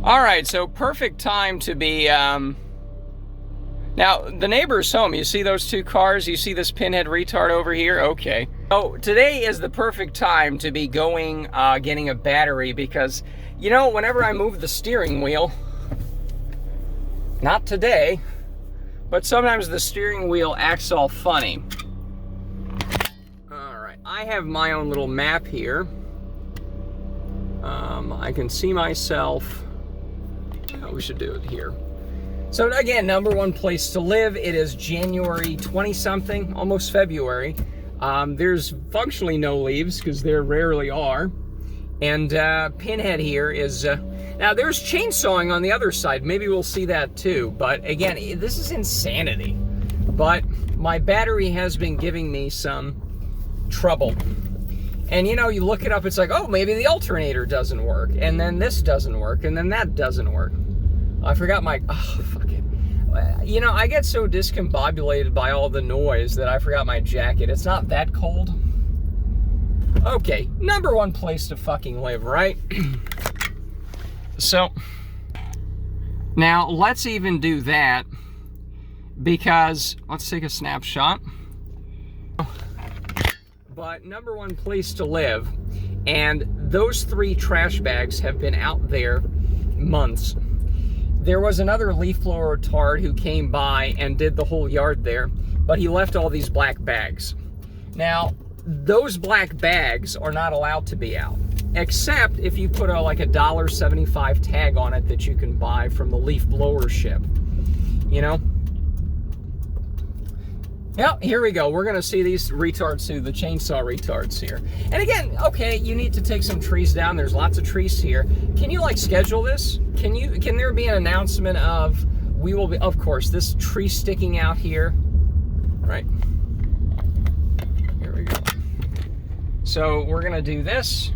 All right, so perfect time to be, now, the neighbor's home. You see those two cars? You see this pinhead retard over here? Okay. So today is the perfect time to be going, getting a battery because, you know, whenever I move the steering wheel, not today, but sometimes the steering wheel acts all funny. All right, I have my own little map here. I can see myself. Oh, we should do it here. So again, number one place to live. It is January 20-something, almost February. There's functionally no leaves because there rarely are. And Pinhead here is... now there's chainsawing on the other side. Maybe we'll see that too. But again, this is insanity. But my battery has been giving me some trouble. And you know, you look it up, it's like, oh, maybe the alternator doesn't work. And then this doesn't work. And then that doesn't work. I forgot my... oh, fuck it. You know, I get so discombobulated by all the noise that I forgot my jacket. It's not that cold. Okay, number one place to fucking live, right? So, now let's even do that because, let's take a snapshot. But number one place to live, and those 3 trash bags have been out there months. There was another leaf blower tard who came by and did the whole yard there, but he left all these black bags. Now, those black bags are not allowed to be out, except if you put like a $1.75 tag on it that you can buy from the leaf blower ship, you know? Yep, here we go. We're gonna see these retards too, the chainsaw retards here. And again, okay, you need to take some trees down. There's lots of trees here. Can you like schedule this? Can there be an announcement of, we will be, of course, this tree sticking out here, right? Here we go. So we're gonna do this,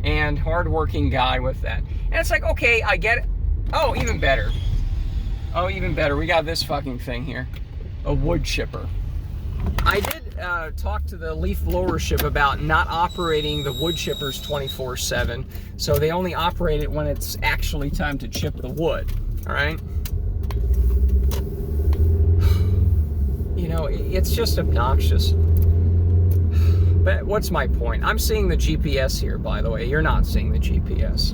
and hardworking guy with that. And it's like, okay, I get it. Oh, even better. Oh, even better. We got this fucking thing here. A wood chipper. I did talk to the leaf blower ship about not operating the wood chippers 24/7, so they only operate it when it's actually time to chip the wood, all right? You know, it's just obnoxious. But what's my point? I'm seeing the GPS here, by the way. You're not seeing the GPS.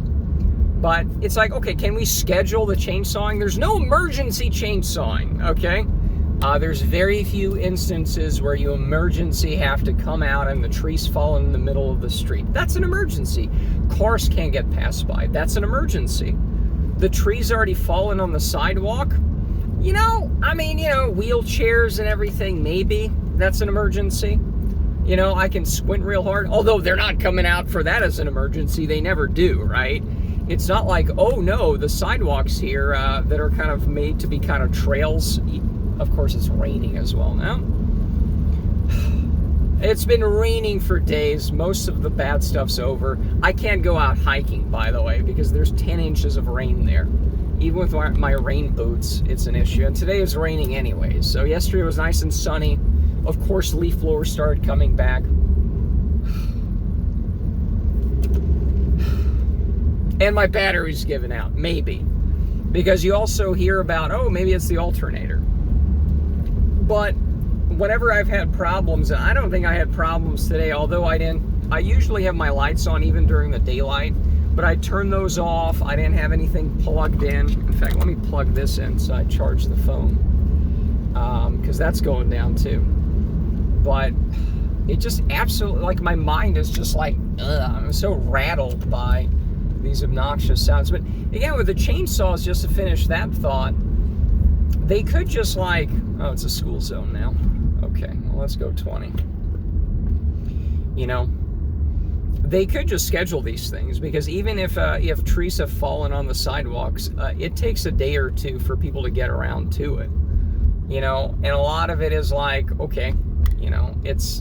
But it's like, okay, can we schedule the chainsawing? There's no emergency chainsawing, okay? There's very few instances where you emergency have to come out and the trees fall in the middle of the street. That's an emergency. Cars can't get passed by. That's an emergency. The tree's already fallen on the sidewalk. You know, I mean, you know, wheelchairs and everything, maybe. That's an emergency. You know, I can squint real hard. Although they're not coming out for that as an emergency. They never do, right? It's not like, oh no, the sidewalks here that are kind of made to be kind of trails. Of course, it's raining as well now. It's been raining for days. Most of the bad stuff's over. I can't go out hiking, by the way, because there's 10 inches of rain there. Even with my rain boots, it's an issue. And today is raining anyways. So yesterday was nice and sunny. Of course, leaf blowers started coming back. And my battery's given out, maybe. Because you also hear about, oh, maybe it's the alternator. But whenever I've had problems, and I don't think I had problems today, although I usually have my lights on even during the daylight, but I turn those off. I didn't have anything plugged in. In fact, let me plug this in so I charge the phone, because that's going down too. But it just absolutely, like, my mind is just like, ugh, I'm so rattled by these obnoxious sounds. But again, with the chainsaws, just to finish that thought, they could just like, oh, it's a school zone now. Okay, well, let's go 20. You know, they could just schedule these things, because even if trees have fallen on the sidewalks, it takes a day or two for people to get around to it. You know, and a lot of it is like, okay, you know,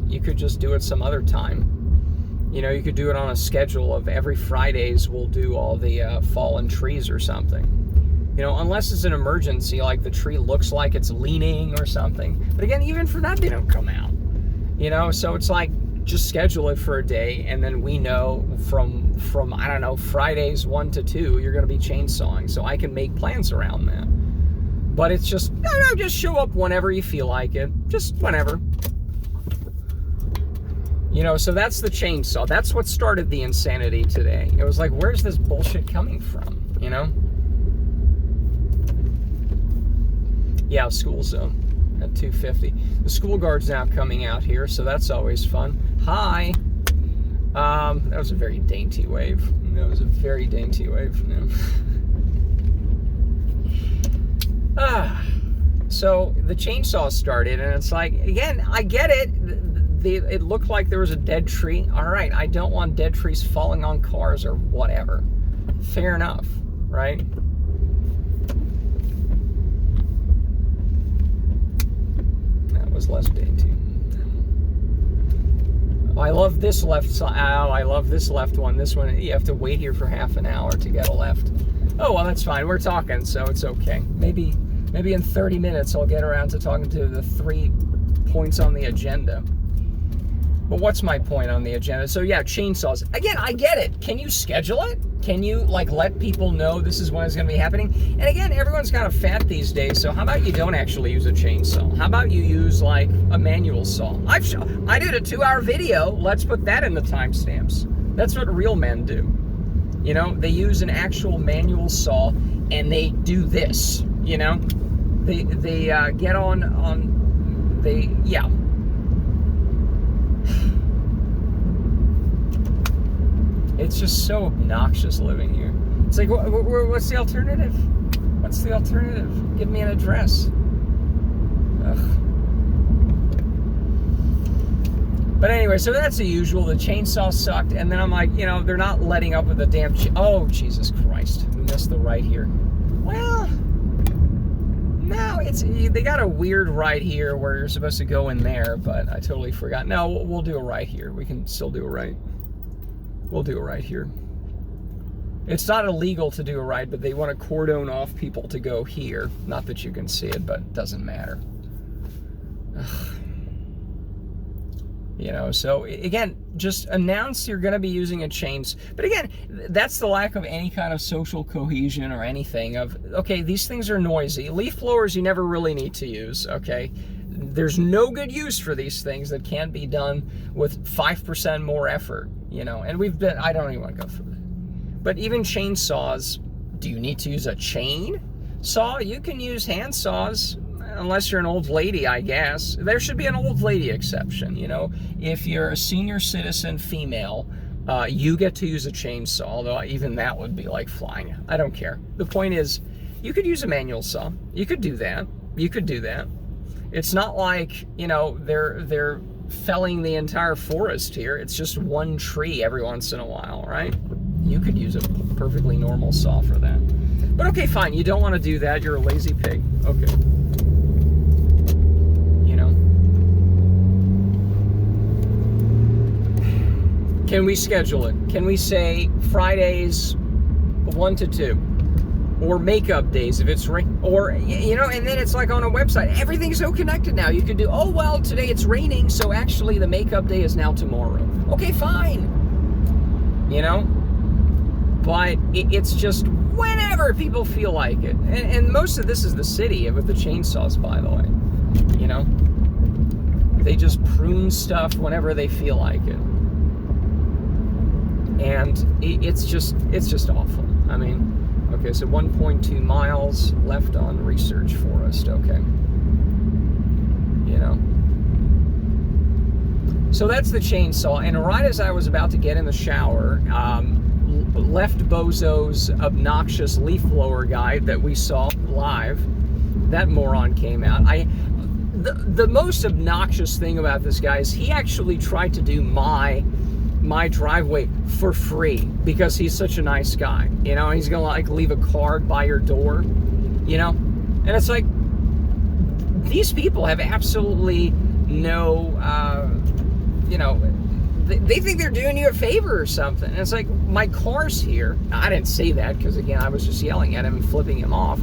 you could just do it some other time. You know, you could do it on a schedule of every Fridays we'll do all the fallen trees or something. You know, unless it's an emergency, like the tree looks like it's leaning or something. But again, even for that, they don't come out. You know, so it's like, just schedule it for a day, and then we know from I don't know, Fridays 1 to 2, you're going to be chainsawing, so I can make plans around that. But it's just, just show up whenever you feel like it, just whenever. So that's the chainsaw. That's what started the insanity today. It was like, where's this bullshit coming from, Yeah, school zone at 2:50. The school guard's now coming out here, so that's always fun. Hi. That was a very dainty wave. That was a very dainty wave. So the chainsaw started, and it's like, again, I get it. It looked like there was a dead tree. All right, I don't want dead trees falling on cars or whatever. Fair enough, right? That was less dainty. Oh, I love this left side. Oh, I love this left one. This one, you have to wait here for half an hour to get a left. Oh, well, that's fine. We're talking, so it's okay. Maybe in 30 minutes I'll get around to talking to the 3 points on the agenda. But what's my point on the agenda? So yeah, chainsaws. Again, I get it. Can you schedule it? Can you let people know this is when it's going to be happening? And again, everyone's kind of fat these days, so how about you don't actually use a chainsaw? How about you use a manual saw? I did a 2-hour video. Let's put that in the timestamps. That's what real men do. They use an actual manual saw, and they do this. They get on yeah. It's just so obnoxious living here. It's like, what's the alternative? What's the alternative? Give me an address. Ugh. But anyway, so that's the usual. The chainsaw sucked, and then I'm like, they're not letting up with the damn. Oh, Jesus Christ! We missed the right here. Well, no, they got a weird right here where you're supposed to go in there, but I totally forgot. No, we'll do a right here. We can still do a right. We'll do it right here. It's not illegal to do a right, but they want to cordon off people to go here. Not that you can see it, but it doesn't matter. So again, just announce you're going to be using a chains. But again, that's the lack of any kind of social cohesion or anything of, okay, these things are noisy. Leaf blowers you never really need to use, okay? There's no good use for these things that can't be done with 5% more effort, and I don't even want to go through that. But even chainsaws, do you need to use a chain saw? You can use hand saws, unless you're an old lady, I guess. There should be an old lady exception, If you're a senior citizen female, you get to use a chainsaw, although even that would be like flying. I don't care. The point is, you could use a manual saw. You could do that. It's not like, they're felling the entire forest here. It's just one tree every once in a while, right? You could use a perfectly normal saw for that. But okay, fine. You don't want to do that. You're a lazy pig. Okay. Can we schedule it? Can we say Fridays 1 to 2? Or makeup days if it's or and then it's like on a website, everything's so connected now. You could do, oh well, today it's raining, so actually the makeup day is now tomorrow. Okay, fine. But it's just whenever people feel like it, and most of this is the city with the chainsaws, by the way. They just prune stuff whenever they feel like it, and it's just awful. I mean. Okay, so 1.2 miles left on Research Forest, okay. So that's the chainsaw, and right as I was about to get in the shower, left bozo's obnoxious leaf blower guy that we saw live, that moron came out. The most obnoxious thing about this guy is he actually tried to do my driveway for free because he's such a nice guy, he's gonna leave a card by your door, and it's like, these people have absolutely no, they think they're doing you a favor or something. And it's like, my car's here. I didn't say that because, again, I was just yelling at him and flipping him off.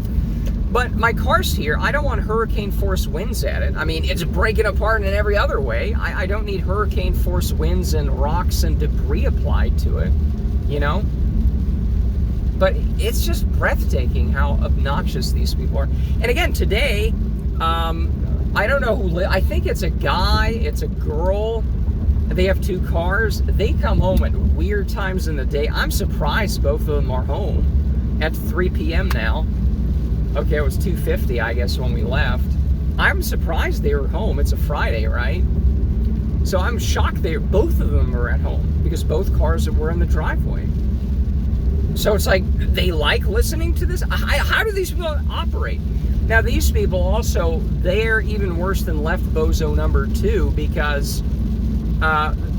But my car's here. I don't want hurricane force winds at it. I mean, it's breaking apart in every other way. I don't need hurricane force winds and rocks and debris applied to it, you know? But it's just breathtaking how obnoxious these people are. And again, today, I don't know who I think it's a guy, it's a girl. They have 2 cars. They come home at weird times in the day. I'm surprised both of them are home at 3 p.m. now. Okay, it was 2:50, I guess, when we left. I'm surprised they were home. It's a Friday, right? So I'm shocked both of them are at home because both cars were in the driveway. So it's like, they like listening to this? How do these people operate? Now, these people also, they're even worse than left bozo number 2 because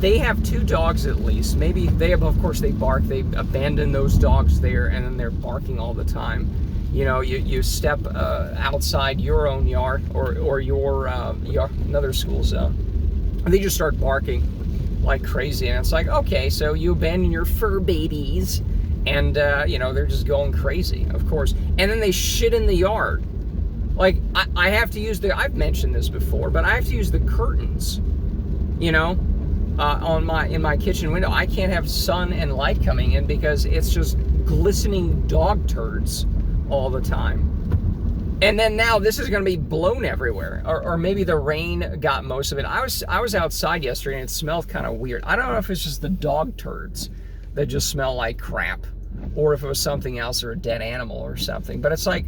they have 2 dogs at least. Maybe they have, of course, they bark. They abandon those dogs there, and then they're barking all the time. You know, you step outside your own yard or your another school zone, and they just start barking like crazy. And it's like, okay, so you abandon your Furbabies, and you know, they're just going crazy, of course. And then they shit in the yard. Like, I have to use I've mentioned this before, but I have to use the curtains, you know, in my kitchen window. I can't have sun and light coming in because it's just glistening dog turds all the time. And then now this is going to be blown everywhere, or maybe the rain got most of it. I was outside yesterday and it smelled kind of weird. I don't know if it's just the dog turds that just smell like crap, or if it was something else, or a dead animal or something. But it's like,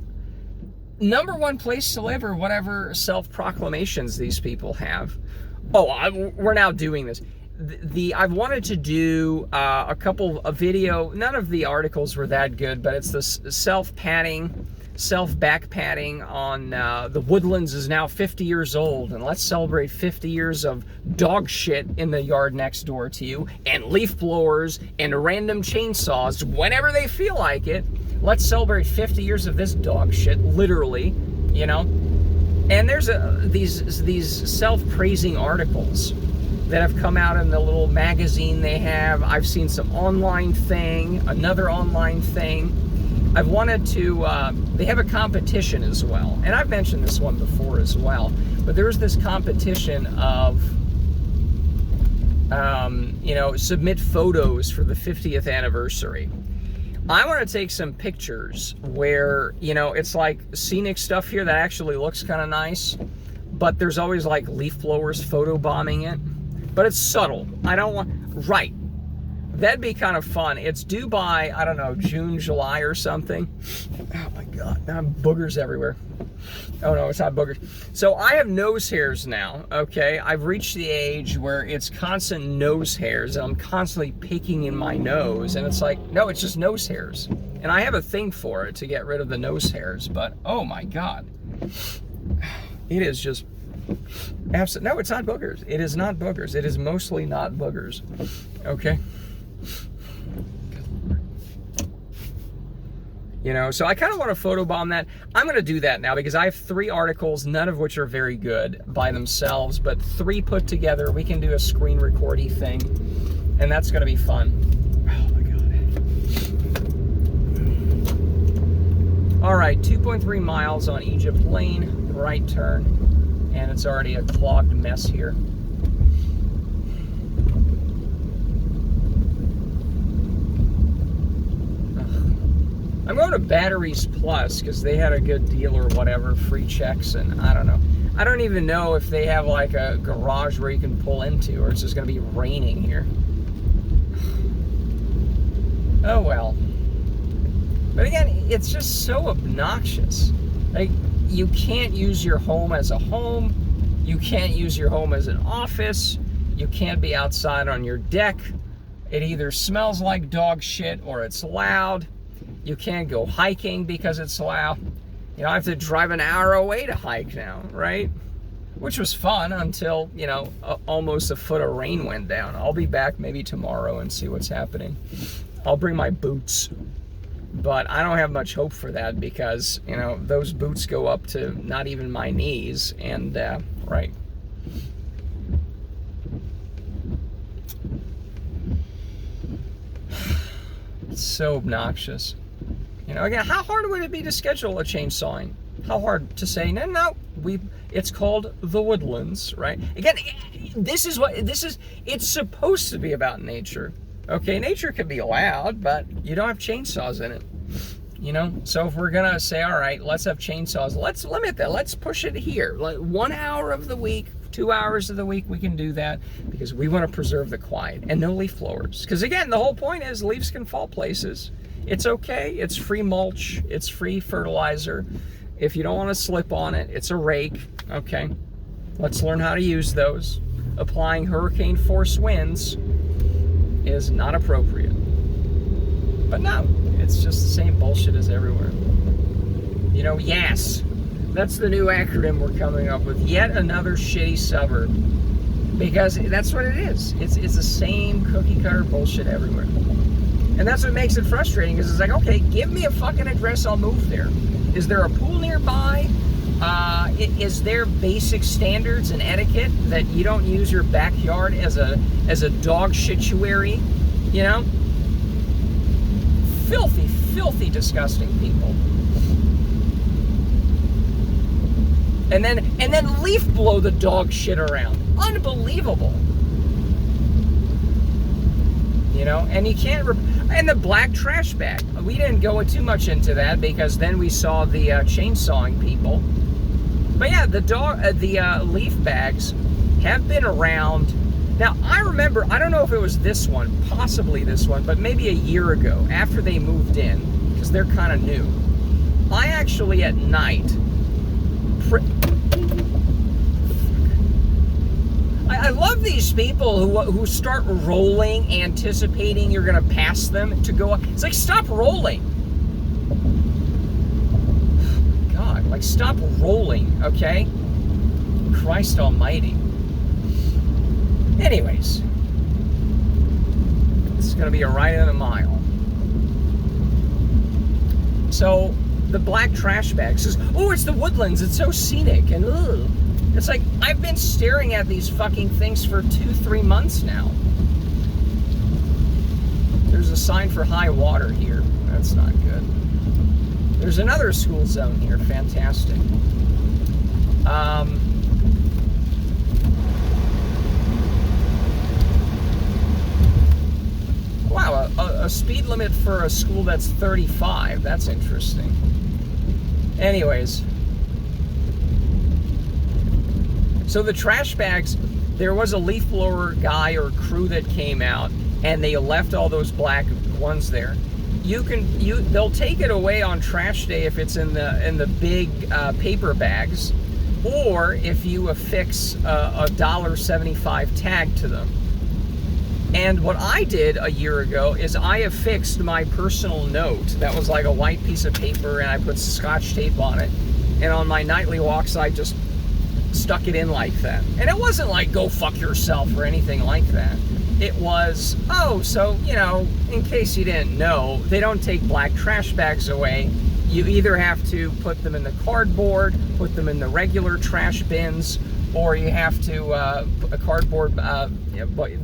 number 1 place to live, or whatever self-proclamations these people have. Oh, we're now doing this. I've wanted to do a couple of video. None of the articles were that good, but it's the self-back patting on the Woodlands is now 50 years old, and let's celebrate 50 years of dog shit in the yard next door to you, and leaf blowers and random chainsaws whenever they feel like it. Let's celebrate 50 years of this dog shit, literally, you know. And there's these self-praising articles that have come out in the little magazine they have. I've seen some online thing, another online thing. I've wanted to, they have a competition as well. And I've mentioned this one before as well. But there's this competition of, you know, submit photos for the 50th anniversary. I want to take some pictures where, you know, it's like scenic stuff here that actually looks kind of nice. But there's always like leaf blowers photobombing it. But it's subtle. I don't want, right. That'd be kind of fun. It's due by, I don't know, June, July or something. Oh my God, now I'm boogers everywhere. Oh no, it's not boogers. So I have nose hairs now, okay? I've reached the age where it's constant nose hairs, and I'm constantly picking in my nose, and it's like, no, it's just nose hairs. And I have a thing for it to get rid of the nose hairs, but oh my God. It is just, no, it's not boogers. It is not boogers. It is mostly not boogers, okay? You know, so I kind of want to photobomb that. I'm going to do that now because I have 3 articles, none of which are very good by themselves, but 3 put together. We can do a screen recordy thing, and that's going to be fun. Oh my God. All right, 2.3 miles on Egypt Lane, right turn, and it's already a clogged mess here. I'm going to Batteries Plus because they had a good deal or whatever, free checks, and I don't know. I don't even know if they have like a garage where you can pull into, or it's just going to be raining here. Oh well. But again, it's just so obnoxious. Like, you can't use your home as a home. You can't use your home as an office. You can't be outside on your deck. It either smells like dog shit or it's loud. You can't go hiking because it's loud. You know, I have to drive an hour away to hike now, right? Which was fun until, you know, almost a foot of rain went down. I'll be back maybe tomorrow and see what's happening. I'll bring my boots. But I don't have much hope for that because, you know, those boots go up to not even my knees. And, right. It's so obnoxious. You know, again, how hard would it be to schedule a chainsawing? How hard to say? No. It's called the woodlands, right? Again, it's supposed to be about nature. Okay, nature can be loud, but you don't have chainsaws in it. You know, so if we're gonna say, all right, let's have chainsaws, let's limit that. Let's push it here. Like 1 hour of the week, 2 hours of the week, we can do that because we want to preserve the quiet and no leaf blowers. Because again, the whole point is leaves can fall places. It's okay. It's free mulch. It's free fertilizer. If you don't want to slip on it, it's a rake. Okay, let's learn how to use those. Applying hurricane force winds is not appropriate. But no, it's just the same bullshit as everywhere. You know, YAS. That's the new acronym we're coming up with. Yet another shitty suburb. Because that's what it is. It's the same cookie cutter bullshit everywhere. And that's what makes it frustrating, because it's like, okay, give me a fucking address, I'll move there. Is there a pool nearby? Is there basic standards and etiquette that you don't use your backyard as a dog shituary? You know? Filthy, filthy, disgusting people. And then leaf blow the dog shit around. Unbelievable. You know, and you can't. And the black trash bag. We didn't go too much into that because then we saw the chainsawing people. But yeah, the leaf bags have been around. Now, I remember, I don't know if it was this one, possibly this one, but maybe a year ago, after they moved in, because they're kind of new, I actually at night, I love these people who start rolling, anticipating you're going to pass them to go up. It's like, stop rolling. God, like, stop rolling, okay? Christ almighty. Anyways, this is going to be a ride in a mile. So, the black trash bag says, oh, it's the woodlands, it's so scenic, and ugh. It's like, I've been staring at these fucking things for 2-3 months now. There's a sign for high water here. That's not good. There's another school zone here. Fantastic. Wow, a speed limit for a school that's 35. That's interesting. Anyways. So the trash bags, there was a leaf blower guy or crew that came out, and they left all those black ones there. They'll take it away on trash day if it's in the big paper bags, or if you affix a $1.75 tag to them. And what I did a year ago is I affixed my personal note. That was like a white piece of paper, and I put Scotch tape on it. And on my nightly walks, I just stuck it in like that. And it wasn't like, go fuck yourself or anything like that. It was, oh, so, you know, in case you didn't know, they don't take black trash bags away. You either have to put them in the cardboard, put them in the regular trash bins, or you have to, a cardboard,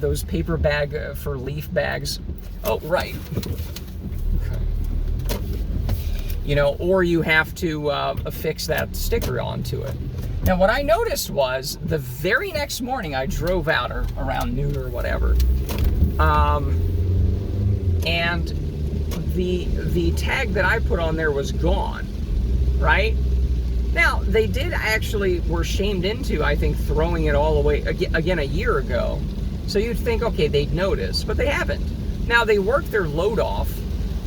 those paper bag for leaf bags. Oh, right. Okay. You know, or you have to affix that sticker onto it. Now, what I noticed was the very next morning I drove out, or around noon or whatever, and the tag that I put on there was gone, right? Now, they were shamed into, I think, throwing it all away again a year ago. So you'd think, okay, they'd notice, but they haven't. Now, they worked their load off,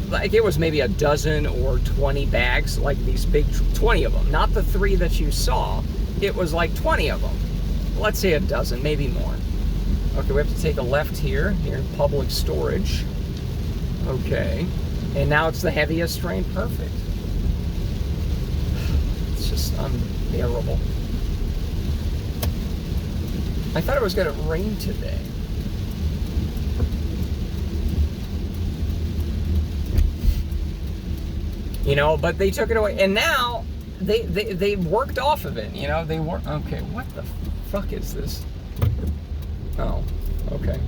like it was maybe a dozen or 20 bags, like these big, 20 of them, not the 3 that you saw. It was like 20 of them. Let's say a dozen, maybe more. Okay, we have to take a left here in public storage. Okay, and now it's the heaviest rain. Perfect. It's just unbearable. I thought it was going to rain today. You know, but they took it away, and now they worked off of it. You know, they were okay. What the fuck is this? Oh, okay.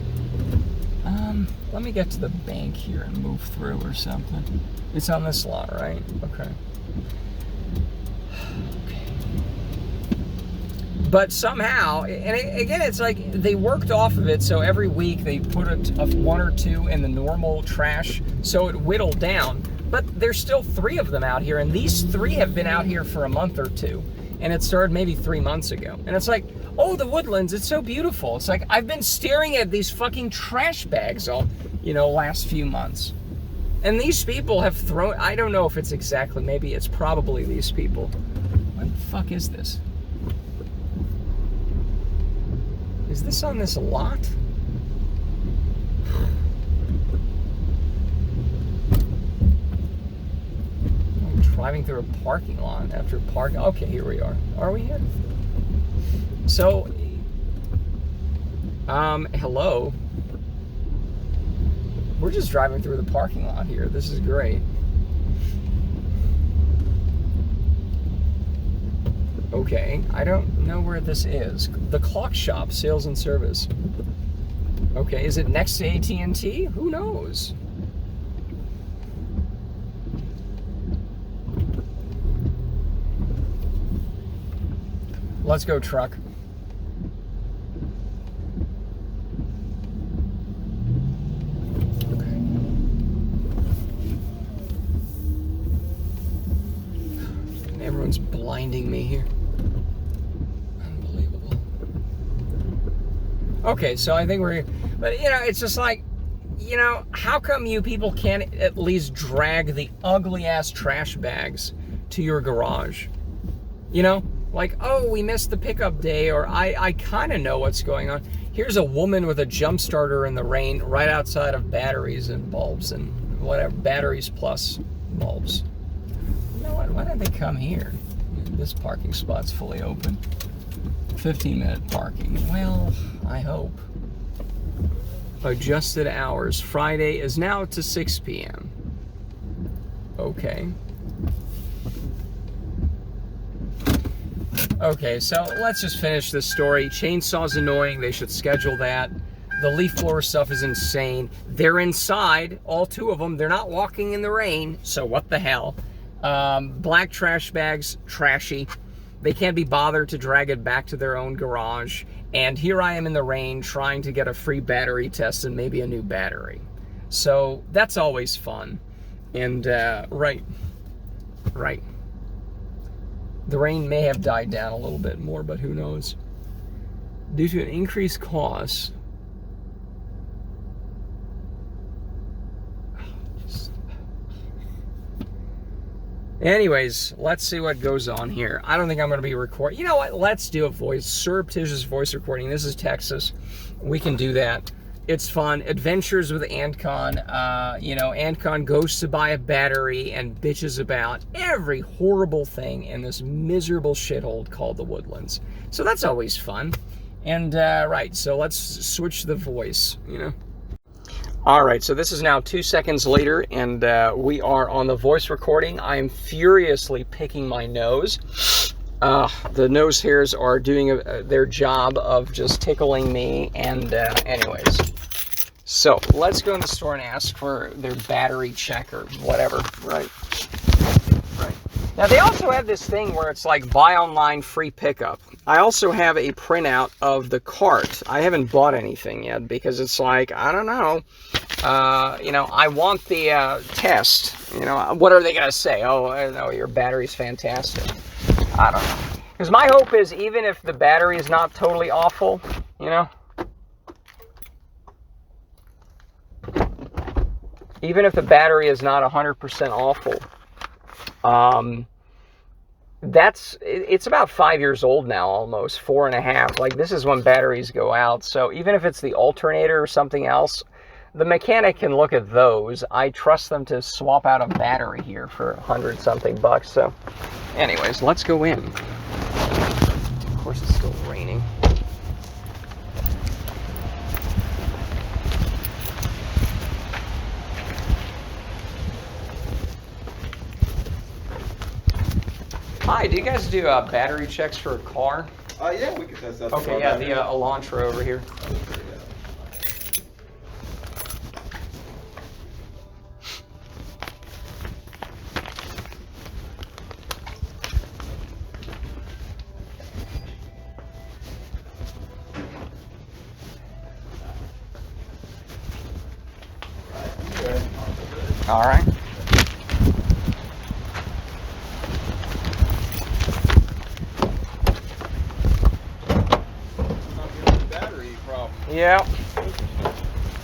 Let me get to the bank here and move through or something. It's on this lot, right? Okay. But somehow, and again, it's like they worked off of it, so every week they put one or two in the normal trash, so it whittled down. But there's still 3 of them out here, and these 3 have been out here for a month or 2. And it started maybe 3 months ago. And it's like, oh, the woodlands, it's so beautiful. It's like, I've been staring at these fucking trash bags all, last few months. And these people have thrown, I don't know if it's exactly, maybe it's probably these people. What the fuck is this? Is this on this lot? I'm driving through a parking lot after park. Okay, here we are. Are we here? So, hello. We're just driving through the parking lot here. This is great. Okay, I don't know where this is. The Clock Shop, sales and service. Okay, is it next to AT&T? Who knows? Let's go, truck. Okay. Everyone's blinding me here. Okay, so I think but it's just like, how come you people can't at least drag the ugly ass trash bags to your garage? Like, oh, we missed the pickup day, or I kind of know what's going on. Here's a woman with a jump starter in the rain right outside of batteries and bulbs and whatever, batteries plus bulbs. You know what, why don't they come here? This parking spot's fully open. 15-minute parking. Well, I hope. Adjusted hours. Friday is now to 6 p.m. Okay. Okay, so let's just finish this story. Chainsaw's annoying. They should schedule that. The leaf blower stuff is insane. They're inside, all 2 of them. They're not walking in the rain, so what the hell? Black trash bags, trashy. They can't be bothered to drag it back to their own garage. And here I am in the rain trying to get a free battery test and maybe a new battery. So that's always fun. And, right. The rain may have died down a little bit more, but who knows? Due to an increased cost. Anyways, let's see what goes on here. I don't think I'm going to be recording. You know what? Let's do a surreptitious voice recording. This is Texas. We can do that. It's fun. Adventures with Antcon. Antcon goes to buy a battery and bitches about every horrible thing in this miserable shithole called the Woodlands. So that's always fun. And, right, so let's switch the voice, All right, so this is now 2 seconds later, and we are on the voice recording. I am furiously picking my nose. The nose hairs are doing their job of just tickling me, and anyways. So, let's go in the store and ask for their battery check or whatever, right? Now, they also have this thing where it's like buy online, free pickup. I also have a printout of the cart. I haven't bought anything yet because it's like, I don't know. I want the test. What are they going to say? Oh, no, your battery's fantastic. I don't know. Because my hope is even if the battery is not totally awful, even if the battery is not 100% awful, it's about 5 years old now, almost 4.5. Like, this is when batteries go out. So even if it's the alternator or something else, the mechanic can look at those. I trust them to swap out a battery here for $100-something bucks. So anyways, let's go in. Of course, it's still raining. Hi, do you guys do battery checks for a car? Yeah, we can test that. Okay, yeah, the Elantra over here. All right. Battery problem. Yeah.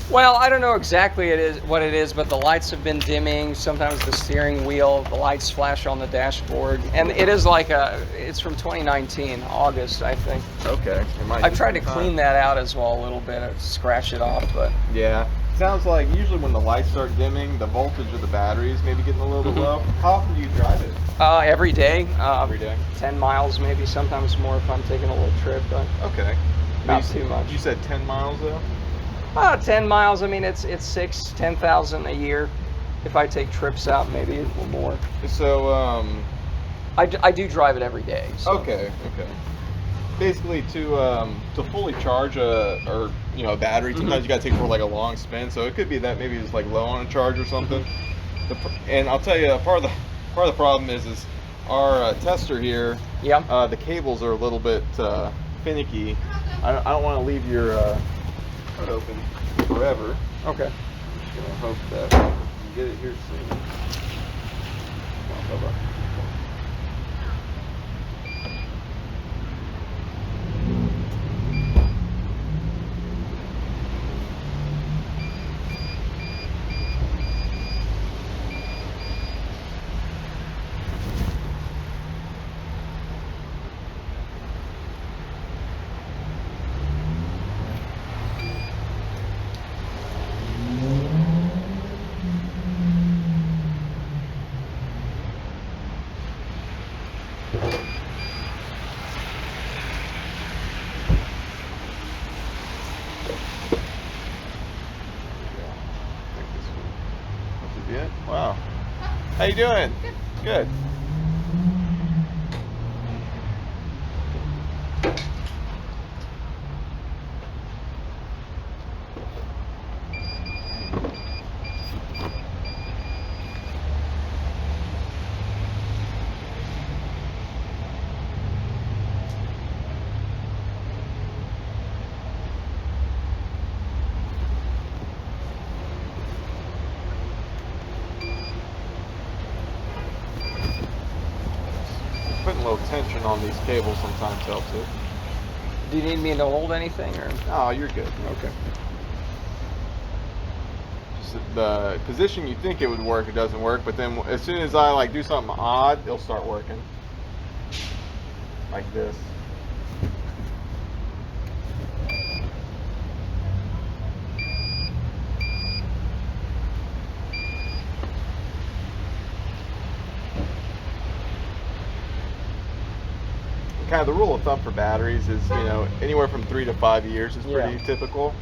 Well, I don't know exactly what it is, but the lights have been dimming. Sometimes the steering wheel, the lights flash on the dashboard, and it is like it's from 2019, August, I think. Okay. I've tried to clean that out as well a little bit, scratch it off, but yeah. Sounds like usually when the lights start dimming, the voltage of the battery is maybe getting a little bit low. How often do you drive it? Every day. Every day. 10 miles, maybe sometimes more if I'm taking a little trip, but okay. Not too much. You said 10 miles though? 10 miles. I mean, it's 10,000 a year. If I take trips out, maybe a little more. So, I do drive it every day. So. Okay. Basically, to fully charge a battery, sometimes you gotta take it for like a long spin. So it could be that maybe it's like low on a charge or something. And I'll tell you, part of the problem is our tester here. Yeah. The cables are a little bit finicky. I don't want to leave your hood open forever. Okay. I'm just gonna hope that we can get it here soon. Come on, Bubba. Wow. How you doing? Good. Putting a little tension on these cables sometimes helps it. Do you need me to hold anything, or? Oh, you're good. Okay. Just the position you think it would work, it doesn't work. But then as soon as I like do something odd, it'll start working. Like this. Kind of the rule of thumb for batteries is, anywhere from 3 to 5 years is pretty typical.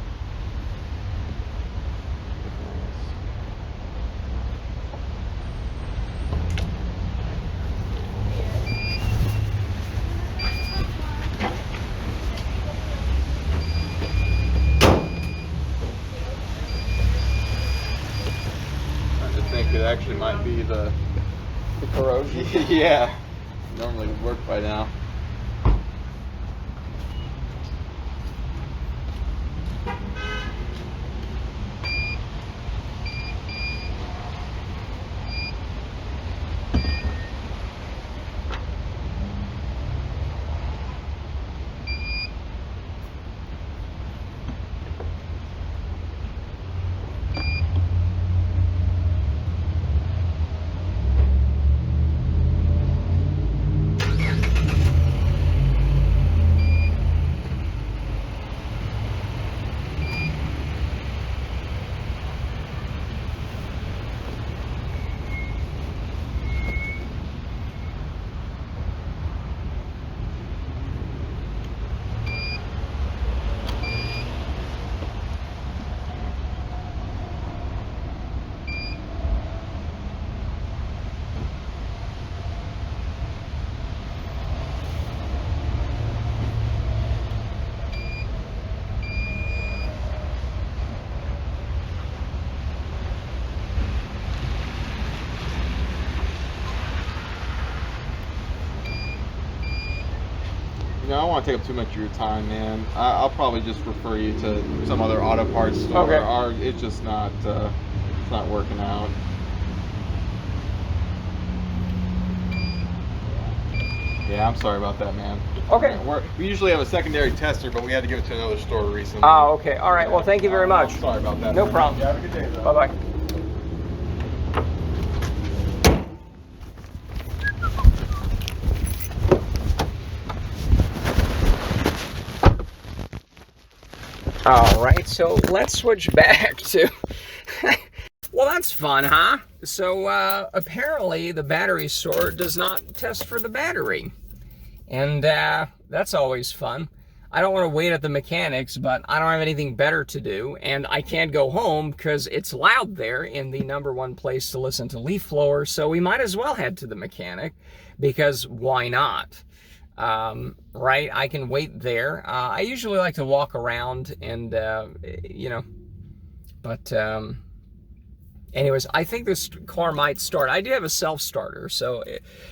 I think it actually might be the corrosion. yeah, normally would work by now. I don't want to take up too much of your time, man. I'll probably just refer you to some other auto parts store. Okay. It's just not, it's not working out. Yeah, I'm sorry about that, man. Okay. We usually have a secondary tester, but we had to give it to another store recently. Oh, okay. All right. Well, thank you very much. I'm sorry about that. No man. problem. Yeah, have a good day, though. Bye-bye. All right, so let's switch back to... Well, that's fun, huh? So apparently the battery store does not test for the battery. And that's always fun. I don't want to wait at the mechanics, but I don't have anything better to do. And I can't go home because it's loud there in the #1 place to listen to leaf blowers. So we might as well head to the mechanic because why not? Right? I can wait there. I usually like to walk around and, you know, but anyways, I think this car might start. I do have a self-starter. So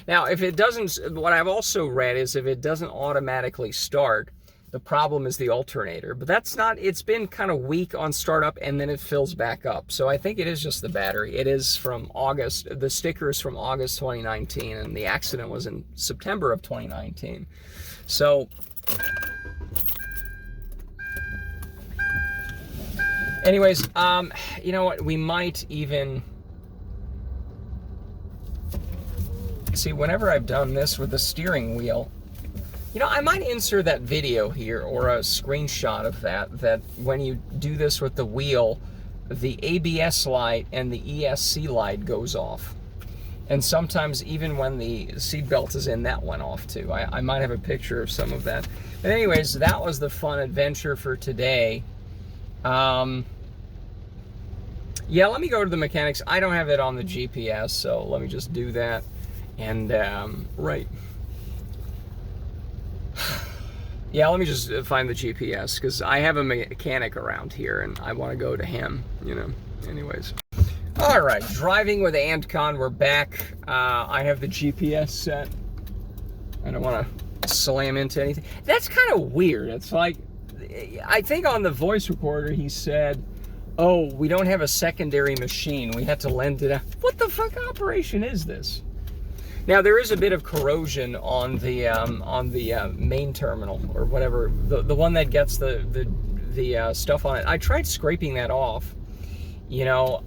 now if it doesn't, what I've also read is if it doesn't automatically start, the problem is the alternator. But that's not, it's been kind of weak on startup and then it fills back up. So I think it is just the battery. It is from August. The sticker is from August 2019 and the accident was in September of 2019. So anyways, you know what? We might even see, whenever I've done this with the steering wheel, you know, I might insert that video here or a screenshot of that when you do this with the wheel, the ABS light and the ESC light goes off. And sometimes even when the seatbelt is in, that went off too. I might have a picture of some of that. But anyways, that was the fun adventure for today. Yeah, let me go to the mechanics. I don't have it on the GPS, so let me just do that. And, right. Yeah, let me just find the GPS, because I have a mechanic around here, and I want to go to him, you know. Anyways. All right, driving with Antcon, we're back. I have the GPS set. I don't want to slam into anything. That's kind of weird. It's like, I think on the voice recorder he said, oh, we don't have a secondary machine. We had to lend it out. What the fuck operation is this? Now, there is a bit of corrosion on the main terminal, or whatever, the one that gets the stuff on it. I tried scraping that off, you know,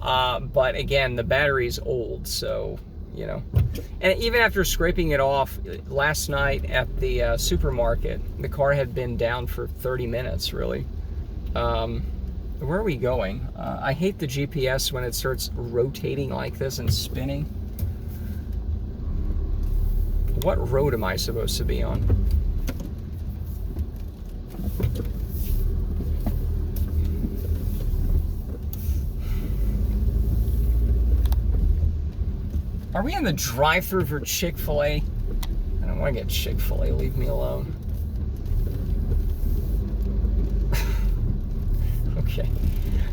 but again, the battery's old, so, you know. And even after scraping it off, last night at the supermarket, the car had been down for 30 minutes, really. Where are we going? I hate the GPS when it starts rotating like this and spinning. What road am I supposed to be on? Are we in the drive-thru for Chick-fil-A? I don't want to get Chick-fil-A. Leave me alone. Okay.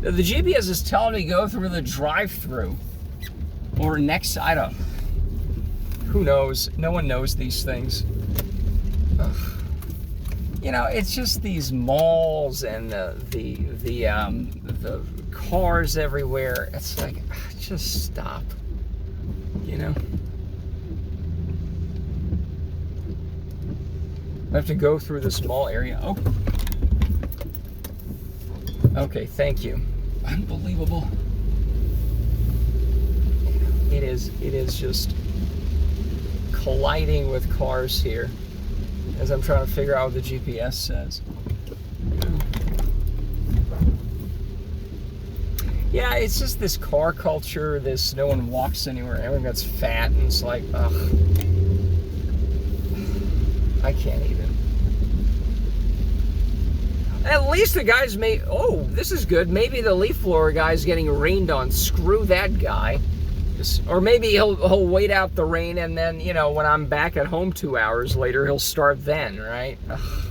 The GPS is telling me to go through the drive-thru. Or next, I don't. Who knows? No one knows these things. Ugh. You know, it's just these malls and the cars everywhere. It's like, just stop. You know? I have to go through the small area. Oh. Okay, thank you. Unbelievable. It is just colliding with cars here as I'm trying to figure out what the GPS says. Yeah, it's just this car culture, this no one walks anywhere, everyone gets fat, and it's like, ugh. I can't even. At least the guys may, oh, this is good. Maybe the leaf blower guy's getting rained on. Screw that guy. Or maybe he'll wait out the rain, and then, you know, when I'm back at home 2 hours later, he'll start then, right? Ugh.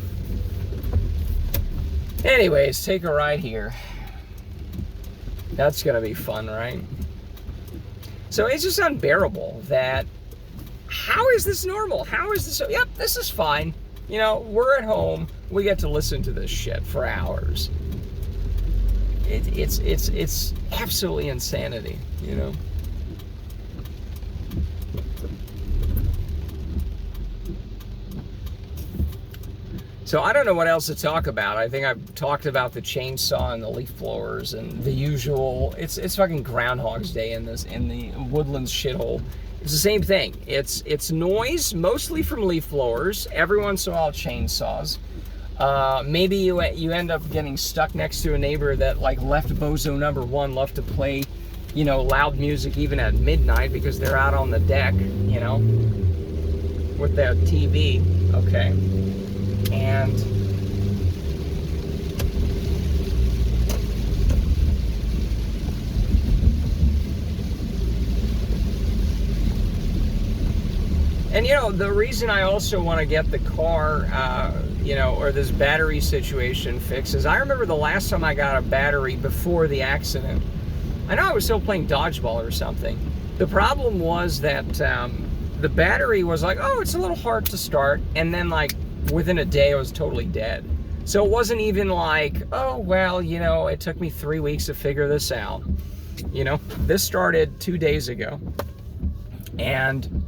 Anyways, take a ride here. That's gonna be fun, right? So it's just unbearable that, how is this normal? How is this, yep, this is fine. You know, we're at home, we get to listen to this shit for hours. It's absolutely insanity, you know? So I don't know what else to talk about. I think I've talked about the chainsaw and the leaf blowers and the usual. It's fucking Groundhog's Day in the Woodlands shithole. It's the same thing. It's noise, mostly from leaf blowers. Every once in a while, chainsaws. Maybe you end up getting stuck next to a neighbor that like left bozo number one, loved to play, loud music even at midnight because they're out on the deck, with their TV. Okay, and the reason I also want to get the car, or this battery situation fixed is I remember the last time I got a battery before the accident. I know I was still playing dodgeball or something. The problem was that the battery was like, oh, it's a little hard to start. And then like within a day, it was totally dead. So it wasn't even like, oh, well, it took me 3 weeks to figure this out. This started 2 days ago. And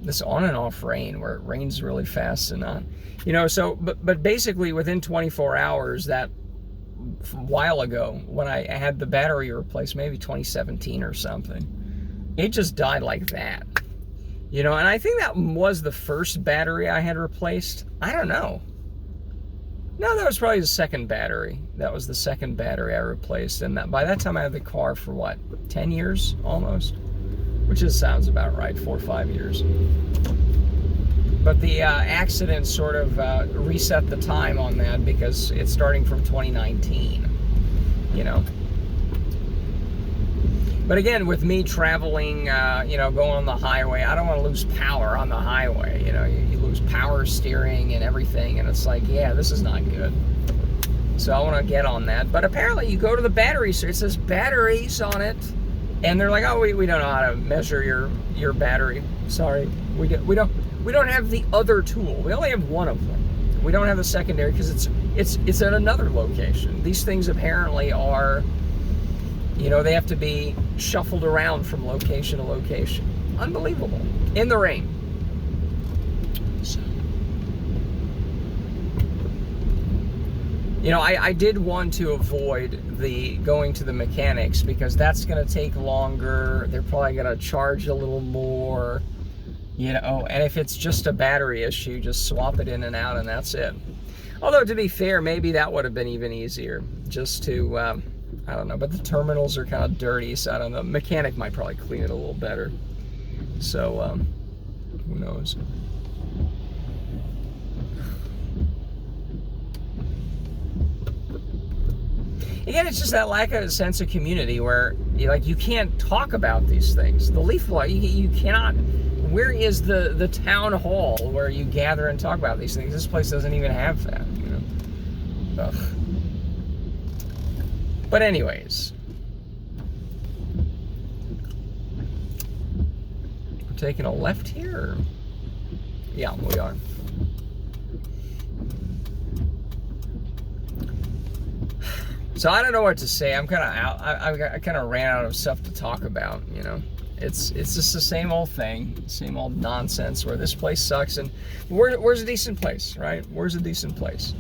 this on and off rain, where it rains really fast and not, but basically within 24 hours, that a while ago when I had the battery replaced, maybe 2017 or something, it just died like that, and I think that was the first battery I had replaced. I don't know. No, that was probably the second battery. That was the second battery I replaced, and by that time I had the car for what, 10 years almost? Which just sounds about right, 4 or 5 years. But the accident sort of reset the time on that because it's starting from 2019, But again, with me traveling, going on the highway, I don't want to lose power on the highway. You lose power steering and everything, and it's like, yeah, this is not good. So I want to get on that. But apparently you go to the battery store, it says batteries on it. And they're like, oh, we don't know how to measure your battery. Sorry, we don't have the other tool. We only have one of them. We don't have the secondary because it's at another location. These things apparently are, they have to be shuffled around from location to location. Unbelievable. In the rain. So, I did want to avoid going to the mechanics because that's going to take longer. They're probably going to charge a little more, and if it's just a battery issue, just swap it in and out and that's it. Although, to be fair, maybe that would have been even easier just to, I don't know, but the terminals are kind of dirty, so I don't know. Mechanic might probably clean it a little better. So, who knows? Again, it's just that lack of a sense of community where you can't talk about these things. The leaf blower, you cannot. Where is the town hall where you gather and talk about these things? This place doesn't even have that. Ugh. But anyways, we're taking a left here. Yeah, we are. So I don't know what to say. I'm kind of out. I kind of ran out of stuff to talk about. It's just the same old thing, same old nonsense. Where this place sucks, and where's a decent place, right? Where's a decent place?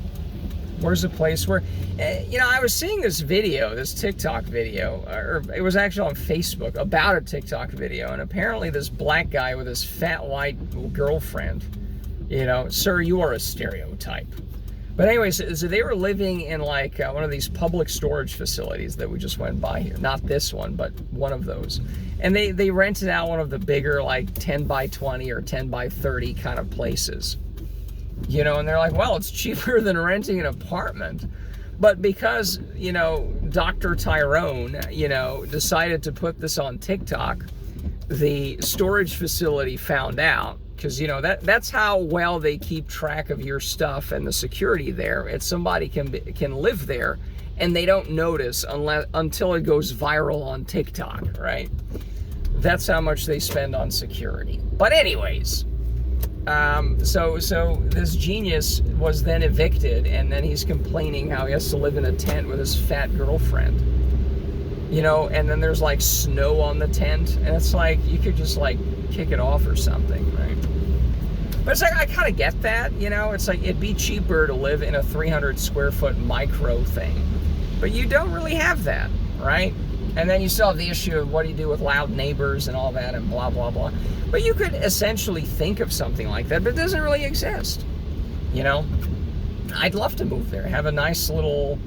Where's a place where, I was seeing this video, this TikTok video, or it was actually on Facebook about a TikTok video, and apparently this black guy with his fat white girlfriend, sir, you are a stereotype. But anyways, so they were living in like one of these public storage facilities that we just went by here. Not this one, but one of those. And they rented out one of the bigger like 10 by 20 or 10 by 30 kind of places. And they're like, well, it's cheaper than renting an apartment. But because, Dr. Tyrone, decided to put this on TikTok, the storage facility found out. Because, that's how well they keep track of your stuff and the security there. It's somebody can live there and they don't notice until it goes viral on TikTok, right? That's how much they spend on security. But anyways, so this genius was then evicted, and then he's complaining how he has to live in a tent with his fat girlfriend. And then there's like snow on the tent, and it's like you could just like kick it off or something, right? But it's like, I kind of get that, you know? It's like, it'd be cheaper to live in a 300 square foot micro thing. But you don't really have that, right? And then you still have the issue of what do you do with loud neighbors and all that and blah, blah, blah. But you could essentially think of something like that, but it doesn't really exist, you know? I'd love to move there, have a nice little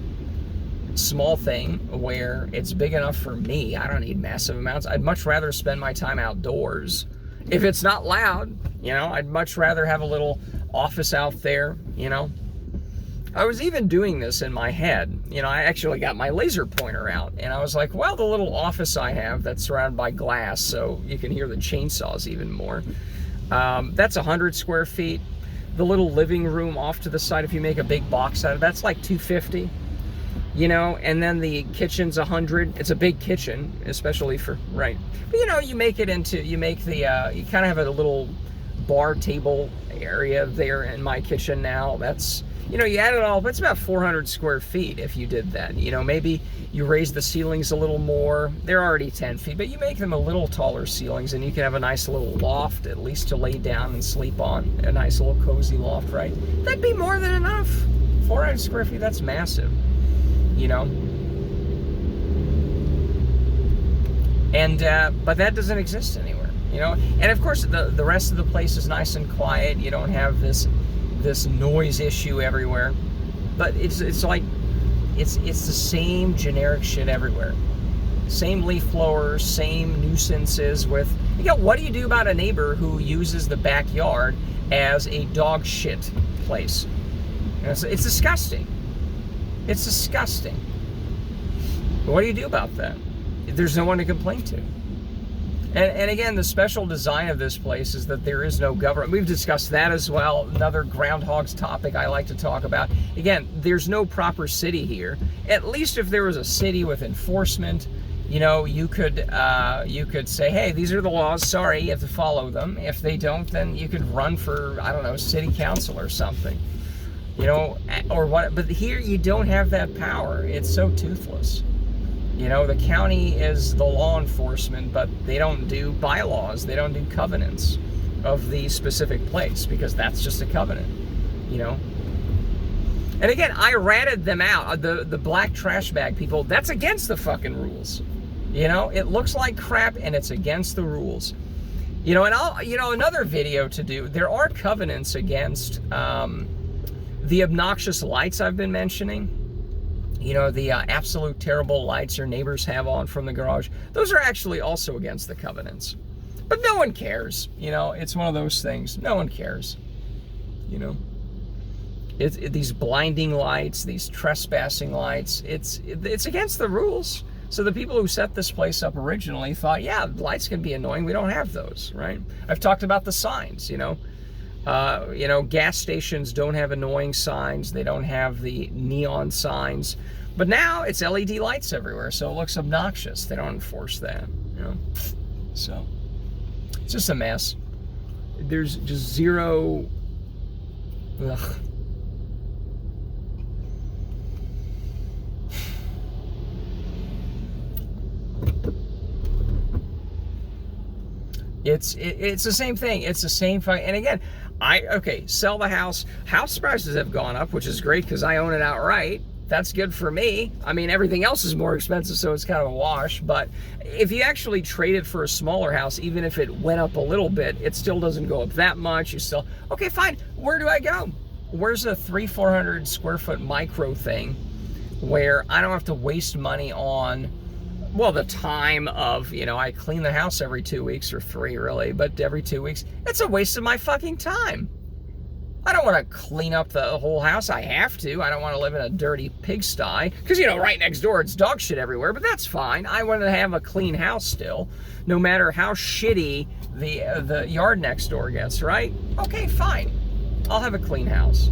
small thing where it's big enough for me. I don't need massive amounts. I'd much rather spend my time outdoors. If it's not loud, you know, I'd much rather have a little office out there, you know. I was even doing this in my head. You know, I actually got my laser pointer out, and I was like, well, the little office I have that's surrounded by glass, so you can hear the chainsaws even more. That's 100 square feet. The little living room off to the side, if you make a big box out of it, that's like 250. You know, and then the kitchen's 100. It's a big kitchen, especially for, right. But, you know, you make it into, you make the, you kind of have a little bar table area there in my kitchen now. That's, you know, you add it all, but it's about 400 square feet if you did that. You know, maybe you raise the ceilings a little more. They're already 10 feet, but you make them a little taller ceilings, and you can have a nice little loft, at least to lay down and sleep on. A nice little cozy loft, right? That'd be more than enough. 400 square feet, that's massive. You know, and but that doesn't exist anywhere, you know. And of course the rest of the place is nice and quiet. You don't have this noise issue everywhere, but it's like it's the same generic shit everywhere. Same leaf blowers, same nuisances with, you know, what do you do about a neighbor who uses the backyard as a dog shit place? You know, it's disgusting. It's disgusting. But what do you do about that? There's no one to complain to. And again, the special design of this place is that there is no government. We've discussed that as well. Another groundhog's topic I like to talk about. Again, there's no proper city here. At least if there was a city with enforcement, you know, you could say, hey, these are the laws. Sorry, you have to follow them. If they don't, then you could run for, I don't know, city council or something. You know, or what, but here you don't have that power. It's so toothless. You know, the county is the law enforcement, but they don't do bylaws. They don't do covenants of the specific place, because that's just a covenant, you know. And again, I ratted them out. The black trash bag people, that's against the fucking rules. You know, it looks like crap and it's against the rules. You know, and I'll, you know, another video to do. There are covenants against, the obnoxious lights I've been mentioning, you know, the absolute terrible lights your neighbors have on from the garage, those are actually also against the covenants. But no one cares, you know, it's one of those things. No one cares, you know. These blinding lights, these trespassing lights, it's against the rules. So the people who set this place up originally thought, yeah, lights can be annoying, we don't have those, right? I've talked about the signs, you know. You know, gas stations don't have annoying signs. They don't have the neon signs. But now it's LED lights everywhere, so it looks obnoxious. They don't enforce that, you know. So it's just a mess. There's just zero. Ugh. It's the same thing. It's the same fight. And again, sell the house. House prices have gone up, which is great because I own it outright. That's good for me. I mean, everything else is more expensive, so it's kind of a wash. But if you actually trade it for a smaller house, even if it went up a little bit, it still doesn't go up that much. You still, okay, fine. Where do I go? Where's a 300-400 square foot micro thing where I don't have to waste money on, well, the time of, you know, I clean the house every 2 weeks, or 3 really, but every 2 weeks. It's a waste of my fucking time. I don't want to clean up the whole house. I have to. I don't want to live in a dirty pigsty. Because, you know, right next door, it's dog shit everywhere, but that's fine. I want to have a clean house still, no matter how shitty the yard next door gets, right? Okay, fine. I'll have a clean house.